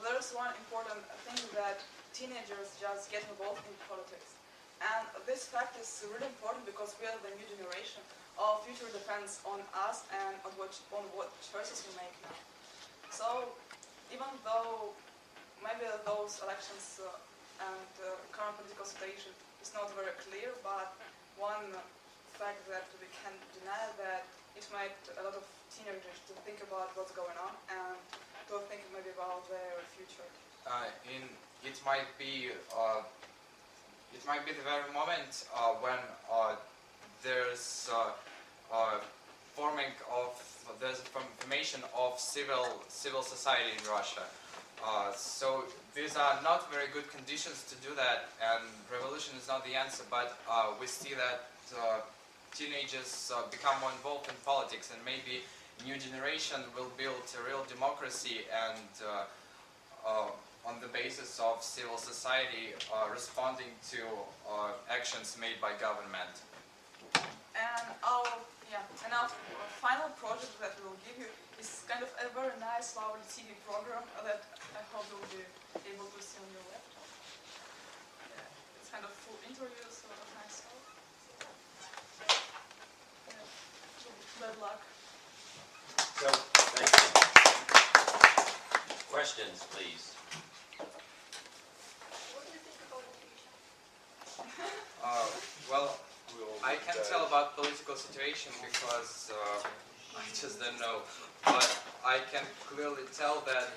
There's one important thing that teenagers just get involved in politics. And this fact is really important because we are the new generation. Our future depends on us and on what choices we make now. So even though maybe those elections and current political situation is not very clear, but one fact that we can deny that it made a lot of teenagers to think about what's going on and to think maybe about their future. It might be the very moment when there's formation of civil society in Russia. So these are not very good conditions to do that, and revolution is not the answer. But we see that teenagers become more involved in politics, and maybe new generation will build a real democracy and on the basis of civil society responding to actions made by government. And our final project that we will give you is kind of a very nice, lovely TV program that I hope you will be able to see on your laptop. Yeah, it's kind of full interviews, so nice stuff. Yeah. Bad luck. So, thank you. Questions, please. What do you think about the future? Well, I can't tell about political situation because I just don't know. But I can clearly tell that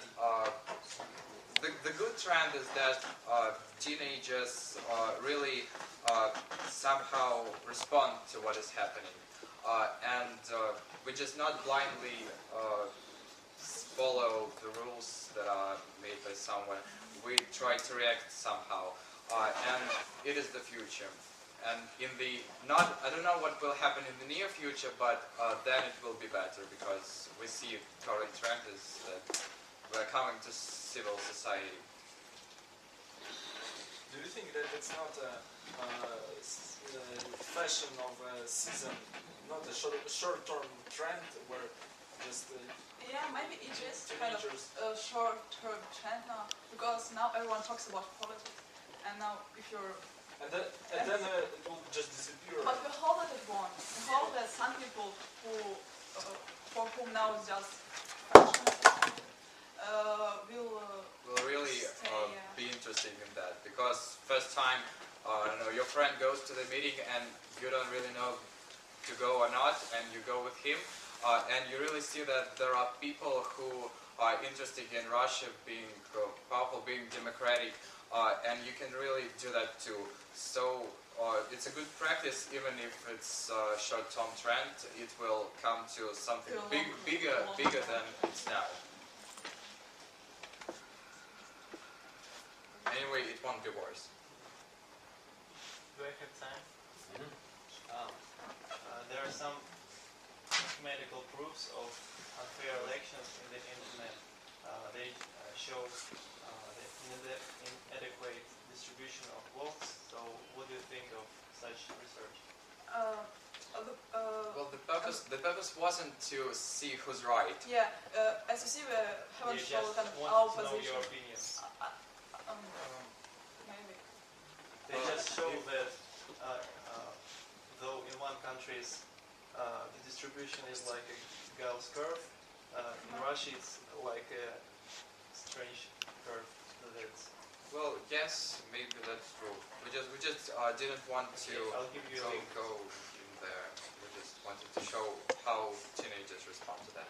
the good trend is that teenagers really somehow respond to what is happening. And we just not blindly follow the rules that are made by someone. We try to react somehow. And it is the future. And I don't know what will happen in the near future, but then it will be better because we see current trend is that we're coming to civil society. it's not a fashion of a season, not a short-term trend where just yeah, maybe it is kind of teenagers. a short-term trend now, because now everyone talks about politics, and now if you're... And then it will just disappear. But we hope that it won't. We hope that some people who, for whom now it's just fashion, will really stay, be interested in that, because first time I don't know, your friend goes to the meeting and you don't really know to go or not, and you go with him, and you really see that there are people who are interested in Russia being powerful, being democratic, and you can really do that too. So it's a good practice, even if it's a short-term trend. It will come to something bigger than it's now. Anyway, it won't be worse. Do I have time? There are some mathematical proofs of unfair elections in the internet. They show the inadequate distribution of votes. So, what do you think of such research? Well, the purpose wasn't to see who's right. Yeah, as you see, we haven't shown kind of our position. Know your opinion. Maybe. They just show that though in one country the distribution is like a Gauss curve, in Russia it's like a strange curve. Well, yes, maybe that's true. We just didn't want to I'll give you a link. go in there. We just wanted to show how teenagers respond to that.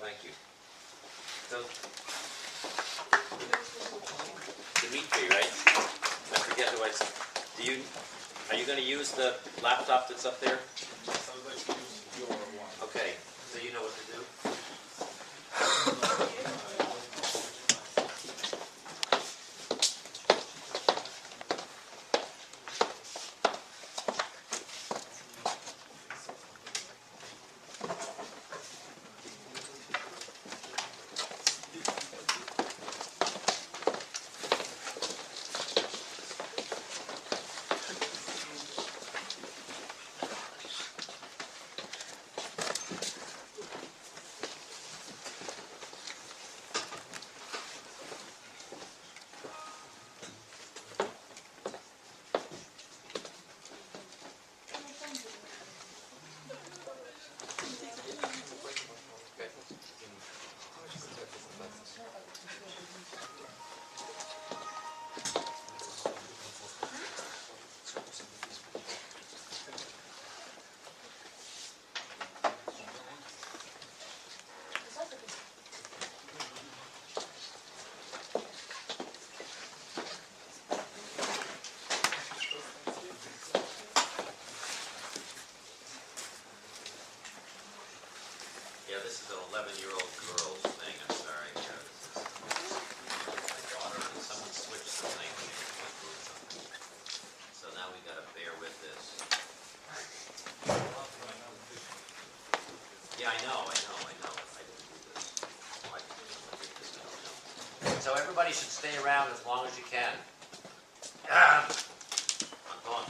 Thank you. So, Dimitri, right? I forget who I said. Are you going to use the laptop that's up there? I would like to use your one. Okay, so you know what to do? Yeah, this is an 11-year-old girl's thing. I'm sorry. Yeah, this is my daughter, and someone switched the thing. So now we got to bear with this. Yeah, I know. I didn't do this. Why did I do this? I don't know. So everybody should stay around as long as you can. Anton.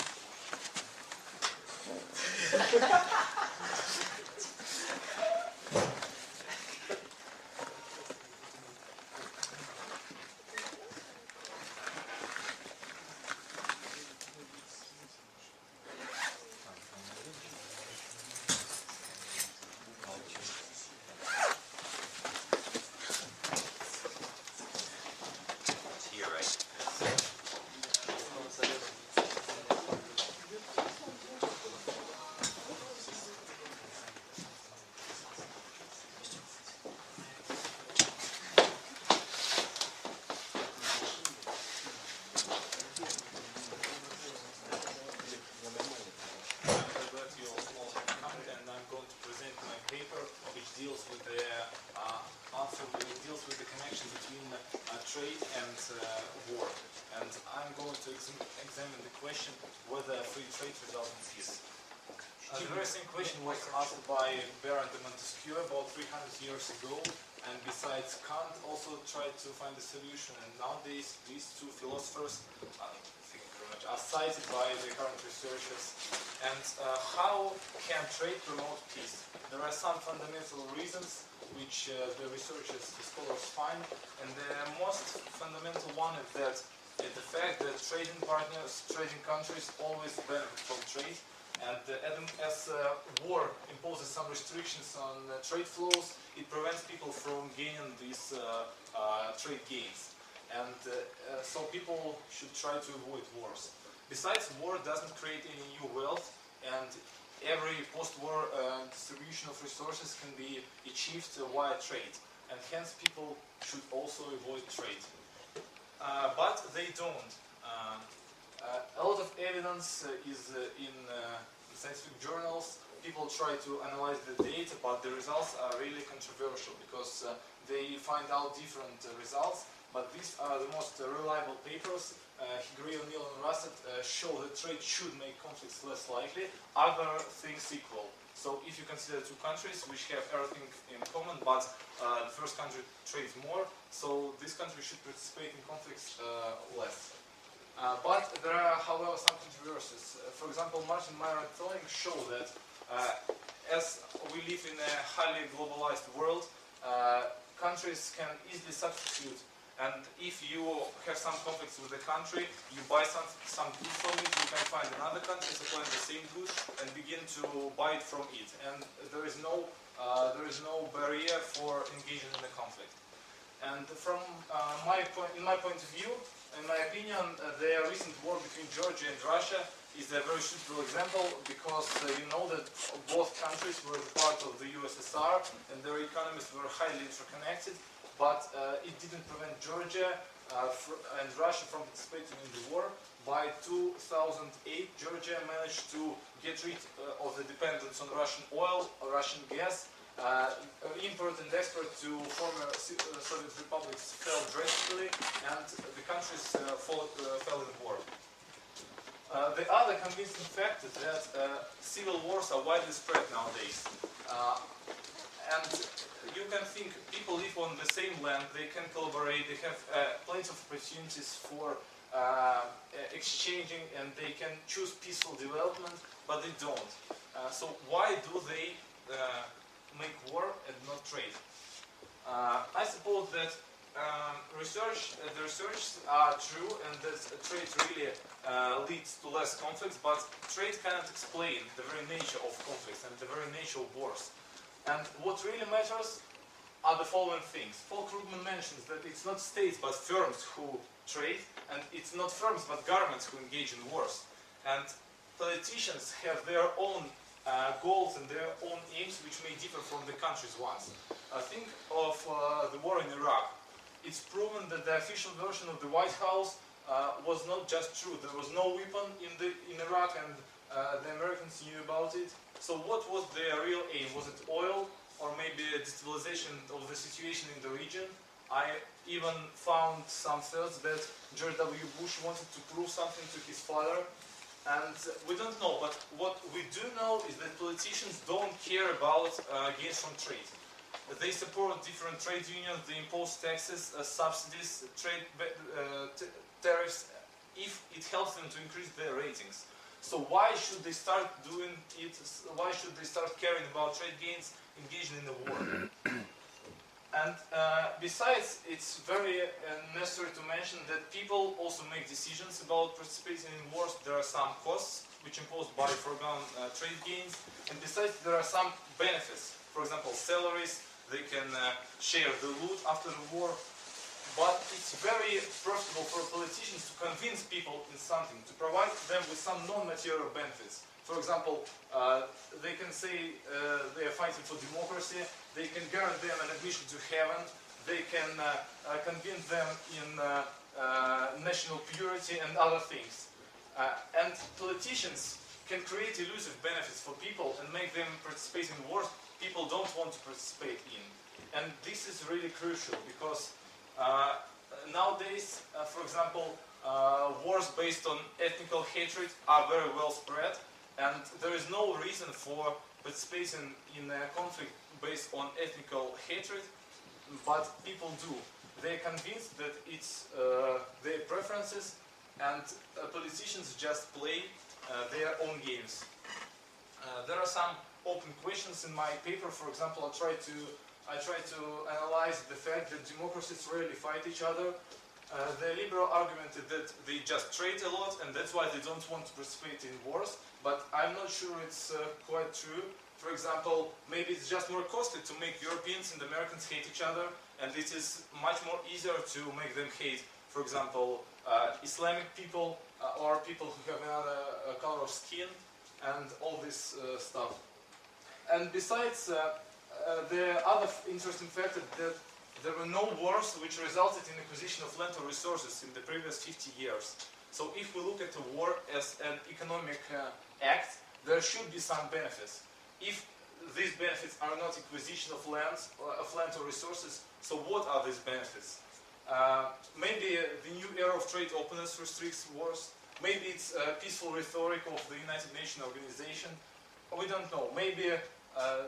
It's here, right? And I'm going to present my paper, which deals with the connection between trade and war. And I'm going to examine the question whether free trade results in peace. The very same question was asked by Baron de Montesquieu about 300 years ago, and besides Kant also tried to find a solution, and nowadays these two philosophers are cited by the current researchers. And how can trade promote peace? There are some fundamental reasons which the researchers, the scholars find, and the most fundamental one is that the fact that trading partners, trading countries always benefit from trade, and as war imposes some restrictions on trade flows, it prevents people from gaining these trade gains. And so people should try to avoid wars. Besides, war doesn't create any new wealth, and every post-war distribution of resources can be achieved via trade, and hence people should also avoid trade. But they don't. A lot of evidence is in scientific journals. People try to analyze the data, but the results are really controversial because they find out different results. But these are the most reliable papers. Higuera, O'Neill, and Russett show that trade should make conflicts less likely, other things equal. So if you consider two countries which have everything in common, but the first country trades more, so this country should participate in conflicts less. But there are, however, some controversies. For example, Martin Meyer and Tholing show that as we live in a highly globalized world, countries can easily substitute. And if you have some conflicts with a country, you buy some goods from it, you can find another country supplying the same goods and begin to buy it from it. And there is no barrier for engaging in a conflict. And from in my point of view, in my opinion, the recent war between Georgia and Russia is a very suitable example because you know that both countries were part of the USSR and their economies were highly interconnected. But it didn't prevent Georgia and Russia from participating in the war. By 2008, Georgia managed to get rid of the dependence on Russian oil, Russian gas. Import and export to former Soviet republics fell drastically, and the countries fell in war. The other convincing fact is that civil wars are widely spread nowadays. And you can think people live on the same land, they can collaborate, they have plenty of opportunities for exchanging, and they can choose peaceful development, but they don't. So why do they make war and not trade? I suppose that the research are true and that trade really leads to less conflicts, but trade cannot explain the very nature of conflicts and the very nature of wars. And what really matters are the following things. Paul Krugman mentions that it's not states but firms who trade, and it's not firms but governments who engage in wars. And politicians have their own goals and their own aims which may differ from the country's ones. Think of the war in Iraq. It's proven that the official version of the White House was not just true. There was no weapon in Iraq, and the Americans knew about it. So what was their real aim? Was it oil, or maybe a destabilization of the situation in the region? I even found some thoughts that George W. Bush wanted to prove something to his father. And we don't know, but what we do know is that politicians don't care about gains from trade. They support different trade unions, they impose taxes, subsidies, trade tariffs, if it helps them to increase their ratings. So why should they start doing it? Why should they start caring about trade gains, engaging in the war? And besides, it's very necessary to mention that people also make decisions about participating in wars. There are some costs which imposed by foregone trade gains, and besides, there are some benefits. For example, salaries. They can share the loot after the war. But it's very profitable for politicians to convince people in something, to provide them with some non-material benefits. For example, they can say they are fighting for democracy, they can guarantee them an admission to heaven, they can convince them in national purity and other things. And politicians can create elusive benefits for people and make them participate in wars people don't want to participate in. And this is really crucial because nowadays, for example, wars based on ethnical hatred are very well spread, and there is no reason for participating in a conflict based on ethnical hatred. but people do. They're convinced that it's their preferences, and politicians just play their own games. There are some open questions in my paper. For example, I try to analyze the fact that democracies rarely fight each other. The liberal argument is that they just trade a lot, and that's why they don't want to participate in wars. But I'm not sure it's quite true. For example, maybe it's just more costly to make Europeans and Americans hate each other, and it is much more easier to make them hate, for example, Islamic people or people who have another color of skin, and all this stuff. And besides, the other interesting fact is that there were no wars which resulted in acquisition of land or resources in the previous 50 years. So if we look at the war as an economic act, there should be some benefits. If these benefits are not acquisition of land or resources, so what are these benefits? Maybe the new era of trade openness restricts wars. Maybe it's peaceful rhetoric of the United Nations organization. We don't know. Maybe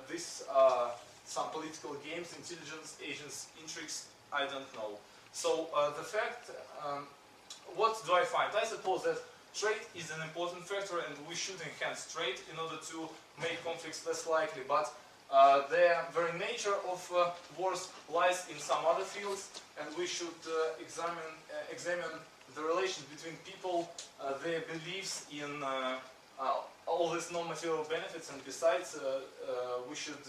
these are some political games, intelligence agents, intrigues. I don't know. So the fact, what do I find? I suppose that trade is an important factor, and we should enhance trade in order to make conflicts less likely. But the very nature of wars lies in some other fields, and we should examine the relations between people, their beliefs in all these non-material benefits, and besides, we should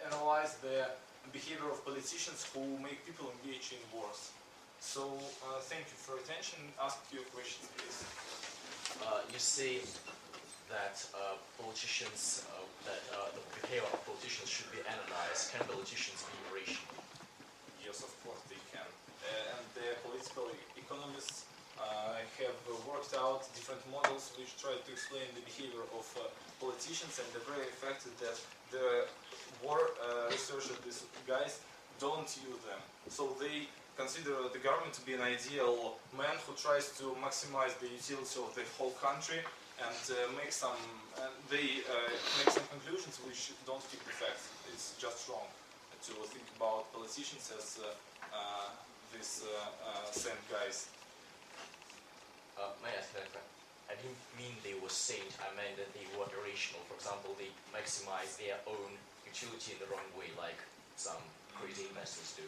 analyze the behavior of politicians who make people engage in wars. So, thank you for your attention. Ask your questions, please. You see that politicians, that the behavior of politicians should be analyzed. Can politicians be rational? Yes, of course they can. And the political economists have worked out different models which try to explain the behavior of politicians, and the very fact is that the war researchers, these guys, don't use them. So they consider the government to be an ideal man who tries to maximize the utility of the whole country, and make some conclusions which don't fit the facts. It's just wrong to think about politicians as these same guys. May I ask that? I didn't mean they were saint. I meant that they were irrational. For example, they maximize their own utility in the wrong way, like some crazy investors do.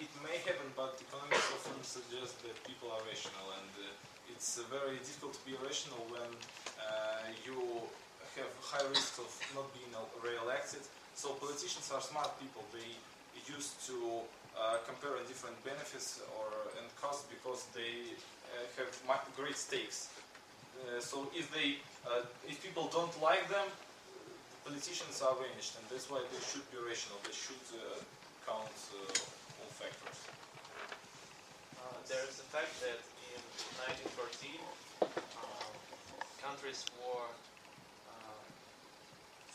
It may happen, but economists often suggest that people are rational, and it's very difficult to be rational when you have high risk of not being re-elected. So politicians are smart people. They used to compare different benefits and costs because they have great stakes. So if people don't like them, politicians are vanished, and that's why they should be rational. They should count all factors. There is the fact that in 1914, countries were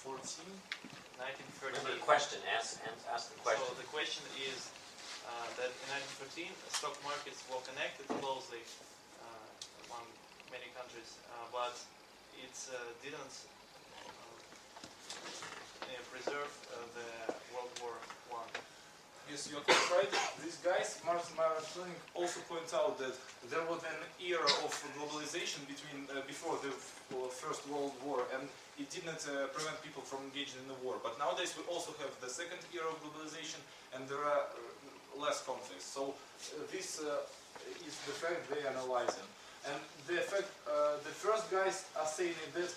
1913. Remember the question. Ask the question. So the question is that in 1914, stock markets were connected closely among many countries, but it didn't preserve the World War I. Yes, you're quite right. These guys, Martin Meyer-Turing, also point out that there was an era of globalization before the First World War, and it didn't prevent people from engaging in the war. But nowadays we also have the second era of globalization, and there are less conflicts. So this is the fact they are analyzing. And the fact, the first guys are saying that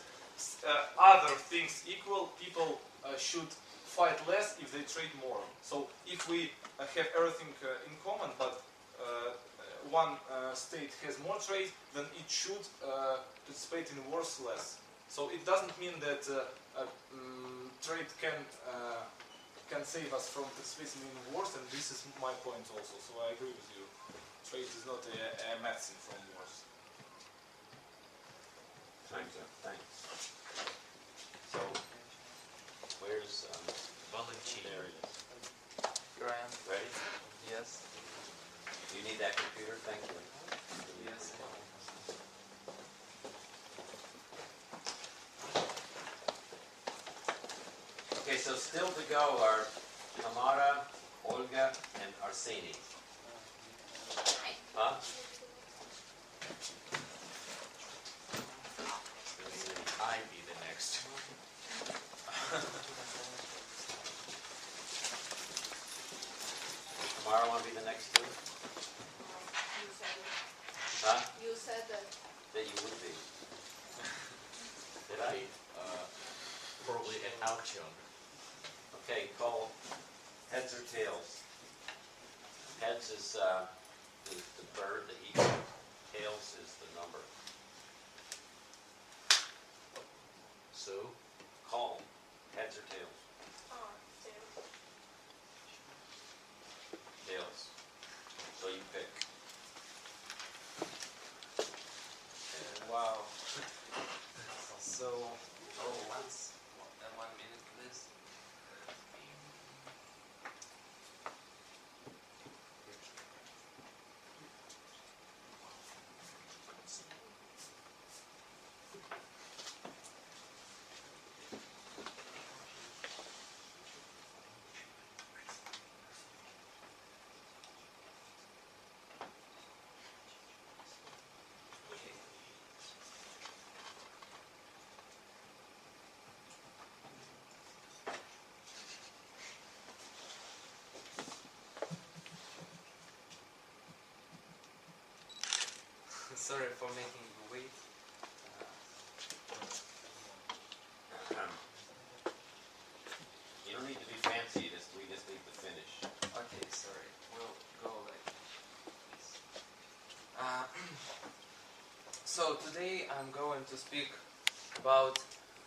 other things equal, people should fight less if they trade more. So if we have everything in common, but one state has more trade, then it should participate in wars less. So it doesn't mean that trade can save us from participating in wars, and this is my point also. So I agree with you. Trade is not a medicine from wars. Thanks. So, where's Valentin? There he is. Here I am. Ready? Yes. You need that computer? Thank you. Yes. Okay, so still to go are Tamara, Olga, Arseni. Huh? I be the next. Tamara want to be the next too? You said it. Huh? You said that. That you would be. Did I? Probably an action. Okay, call heads or tails. Heads is the bird, the eagle. Tails is the number. So, Call heads or tails. Tails. So you pick. Wow. So, once, 1 minute please. Sorry for making you wait. You don't need to be fancy, we just need to finish. Okay, sorry. We'll go like this. So today I'm going to speak about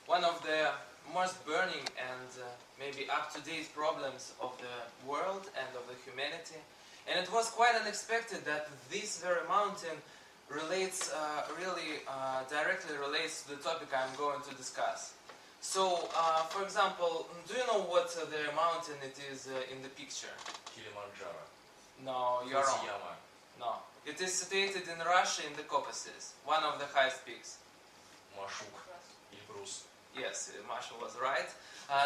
one of the most burning and maybe up-to-date problems of the world and of the humanity. And it was quite unexpected that this very mountain relates, directly relates to the topic I'm going to discuss. So, for example, do you know what the mountain it is in the picture? Kilimanjaro. No, you're wrong. Fujiama. No. It is situated in Russia in the Caucasus, one of the highest peaks. Mashuk. Elbrus. Yes, Masha was right.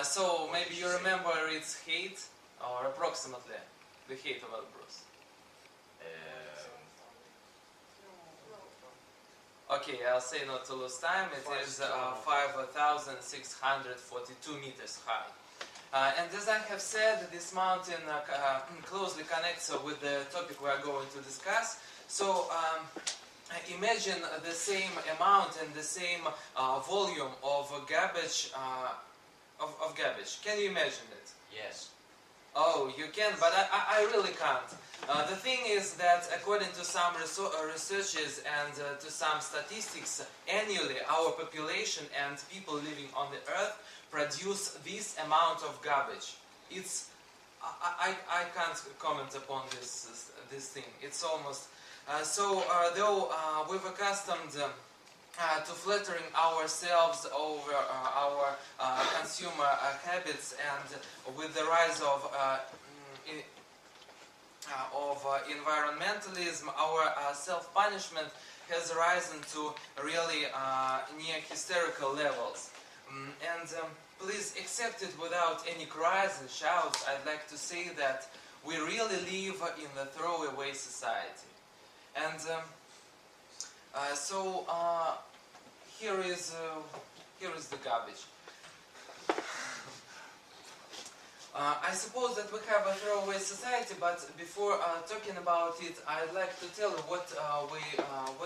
So maybe you remember its height, or approximately the height of Elbrus. Okay, I'll say not to lose time. It is 5,642 meters high. And as I have said, this mountain closely connects with the topic we are going to discuss. So imagine the same amount and the same volume of garbage. Of garbage. Can you imagine it? Yes. Oh, you can, but I really can't. The thing is that according to some researches and to some statistics, annually our population and people living on the earth produce this amount of garbage. It's I can't comment upon this thing. It's almost though we've accustomed to flattering ourselves over our consumer habits, and with the rise of environmentalism, our self-punishment has risen to really near hysterical levels. Please accept it without any cries and shouts. I'd like to say that we really live in the throwaway society. And here is the garbage. I suppose that we have a throwaway society, but before talking about it, I'd like to tell you what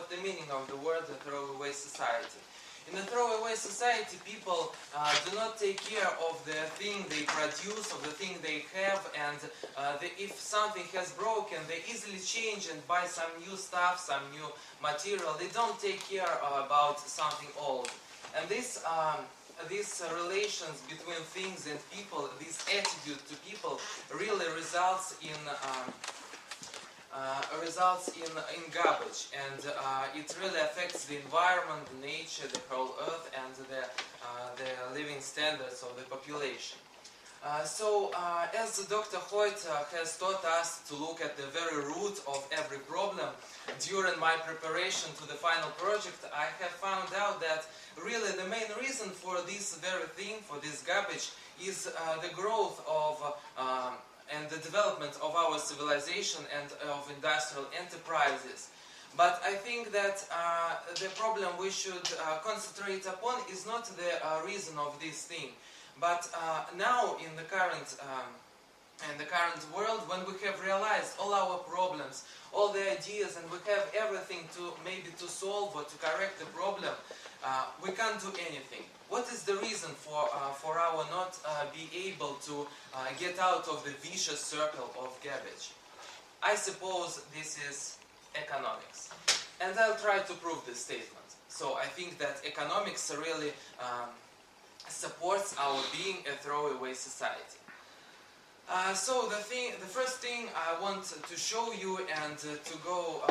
the meaning of the word throwaway society. In a throwaway society, people do not take care of the thing they produce, of the thing they have, and if something has broken, they easily change and buy some new stuff, some new material. They don't take care about something old. And this relations between things and people, this attitude to people, really results in garbage, and it really affects the environment, the nature, the whole earth, and the living standards of the population. As Dr. Hoyt has taught us to look at the very root of every problem, during my preparation to the final project, I have found out that really the main reason for this very thing, for this garbage, is the growth of and the development of our civilization and of industrial enterprises. But I think that the problem we should concentrate upon is not the reason of this thing, but now in the current world, when we have realized all our problems, all the ideas, and we have everything to maybe to solve or to correct the problem, we can't do anything. What is the reason for our not be able to get out of the vicious circle of garbage? I suppose this is economics, and I'll try to prove this statement. So I think that economics really supports our being a throwaway society. So the first thing I want to show you and to go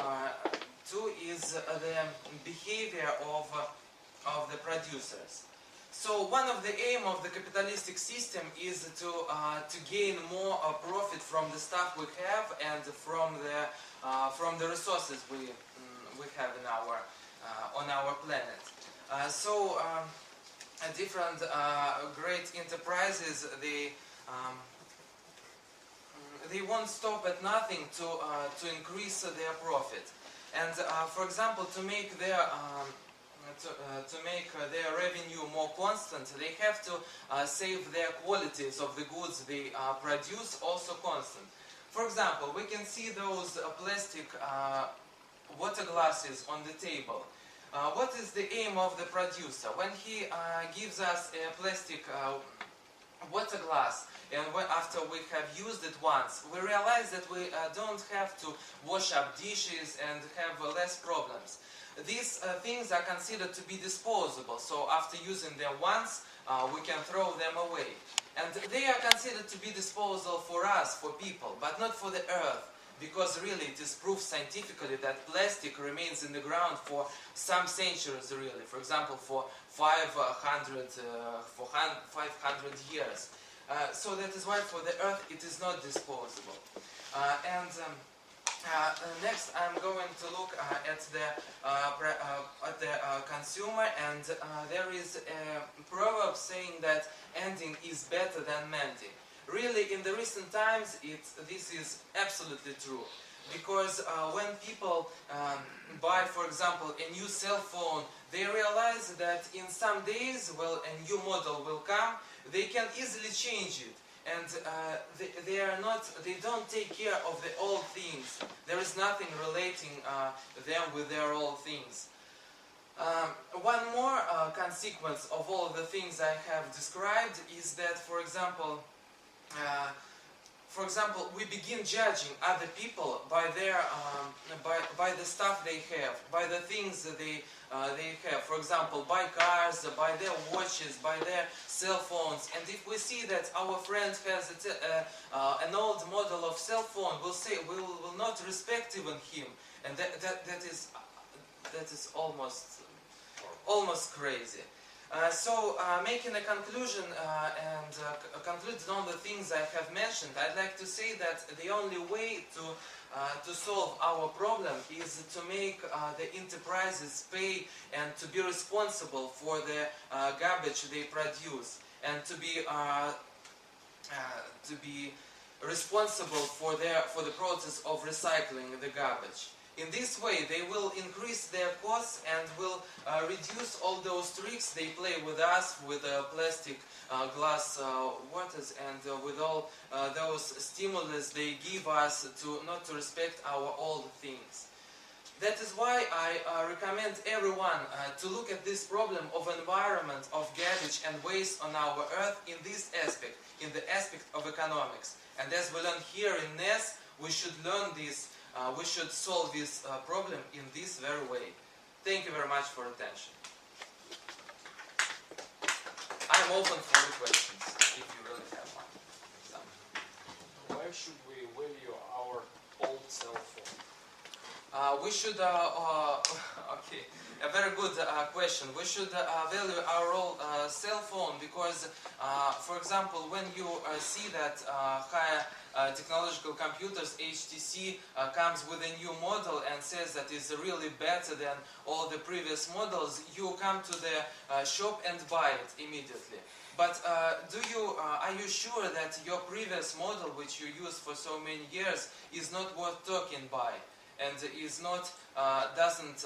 to is the behavior of the producers. So one of the aim of the capitalistic system is to gain more profit from the stuff we have and from the resources we have in on our planet. Different great enterprises, they won't stop at nothing to increase their profit. And for example, to make their revenue more constant, they have to save their qualities of the goods they produce also constant. For example, we can see those plastic water glasses on the table. What is the aim of the producer? When he gives us a plastic water glass, and after we have used it once, we realize that we don't have to wash up dishes and have less problems. These things are considered to be disposable, so after using them once, we can throw them away. And they are considered to be disposable for us, for people, but not for the earth, because really it is proved scientifically that plastic remains in the ground for some centuries, really. For example, for 500 years. So that is why for the earth it is not disposable. Next I'm going to look at the consumer, and there is a proverb saying that ending is better than mending. Really, in the recent times, this is absolutely true. Because when people buy, for example, a new cell phone, they realize that in some days, well, a new model will come, they can easily change it. And they don't take care of the old things. There is nothing relating them with their old things. One more consequence of all of the things I have described is that, for example, we begin judging other people by by the stuff they have, by the things that they have. For example, by cars, by their watches, by their cell phones. And if we see that our friend has an old model of cell phone, we'll say we will not respect even him, and that is almost crazy. Making a conclusion and concluding on the things I have mentioned, I'd like to say that the only way to solve our problem is to make the enterprises pay and to be responsible for the garbage they produce, and to be responsible for the process of recycling the garbage. In this way, they will increase their costs and will reduce all those tricks they play with us, with plastic glass waters, and with all those stimulus they give us not to respect our old things. That is why I recommend everyone to look at this problem of environment, of garbage and waste on our earth in this aspect, in the aspect of economics. And as we learn here in NES, we should learn this. We should solve this problem in this very way. Thank you very much for attention. I'm open for the questions, if you really have one. Why should we value our old cell phone? we should, okay, a very good question. We should value our own cell phone because, for example, when you see that higher technological computers, HTC, comes with a new model and says that it's really better than all the previous models, you come to the shop and buy it immediately. But are you sure that your previous model, which you used for so many years, is not worth talking by, and is not doesn't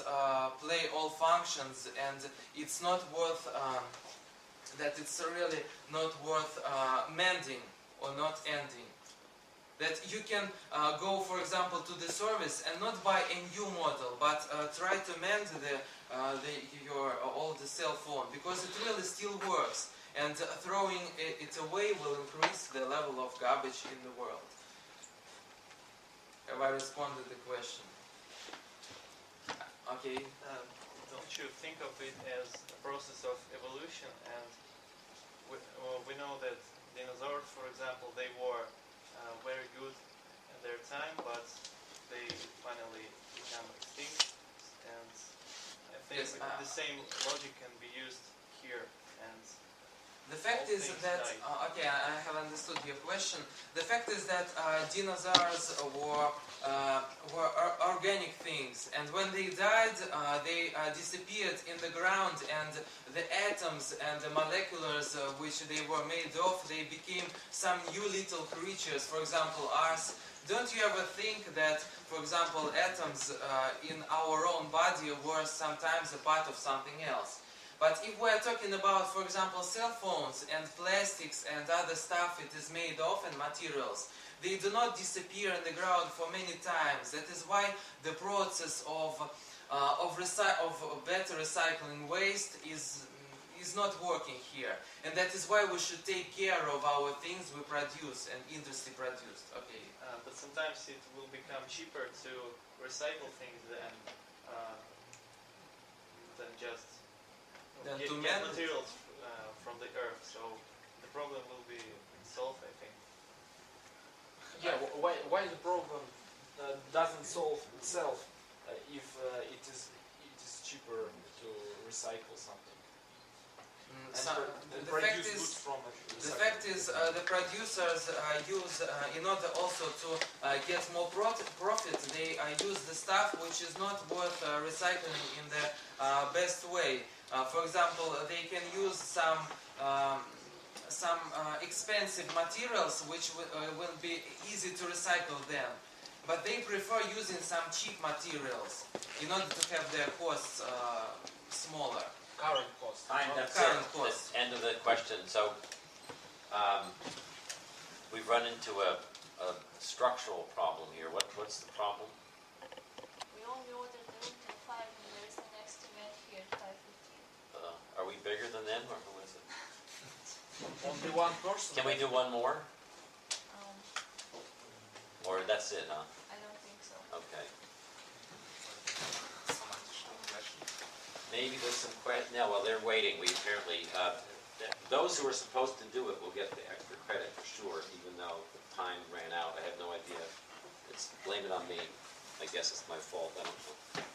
play all functions, and it's not worth that it's really not worth mending or not ending? That you can go, for example, to the service and not buy a new model, but try to mend your old cell phone, because it really still works. And throwing it away will increase the level of garbage in the world. Have I responded to the question? Okay. Don't you think of it as a process of evolution? And we know that dinosaurs, for example, they were very good at their time, but they finally become extinct. And I think Yes, the same logic can be used here. And the fact is that, okay, I have understood your question. The fact is that dinosaurs were organic things, and when they died, they disappeared in the ground, and the atoms and the moleculars which they were made of, they became some new little creatures, for example, us. Don't you ever think that, for example, atoms in our own body were sometimes a part of something else? But if we are talking about, for example, cell phones and plastics and other stuff it is made of and materials, they do not disappear in the ground for many times. That is why the process of better recycling waste is not working here. And that is why we should take care of our things we produce and industry produced. Okay. But sometimes it will become cheaper to recycle things than just get materials from the earth, so the problem will be solved, I think. Yeah, why the problem doesn't solve itself if it is cheaper to recycle something? The fact is the producers use, in order also to get more profit, they use the stuff which is not worth recycling in the best way. For example, they can use some expensive materials which will be easy to recycle them, but they prefer using some cheap materials in order to have their costs smaller. Current cost. That's current it. cost. End of the question. So we've run into a structural problem here. What's the problem? We only ordered the room till 5 and there is the next event here at 5:15. Are we bigger than them, or who is it? Only one person. Can we do one more? Um, Or that's it, huh? I don't think so. Okay. Some additional questions? Maybe there's some questions. No, well, they're waiting. We apparently, those who are supposed to do it will get the extra credit for sure, even though the time ran out. I have no idea. Blame it on me. I guess it's my fault. I don't know.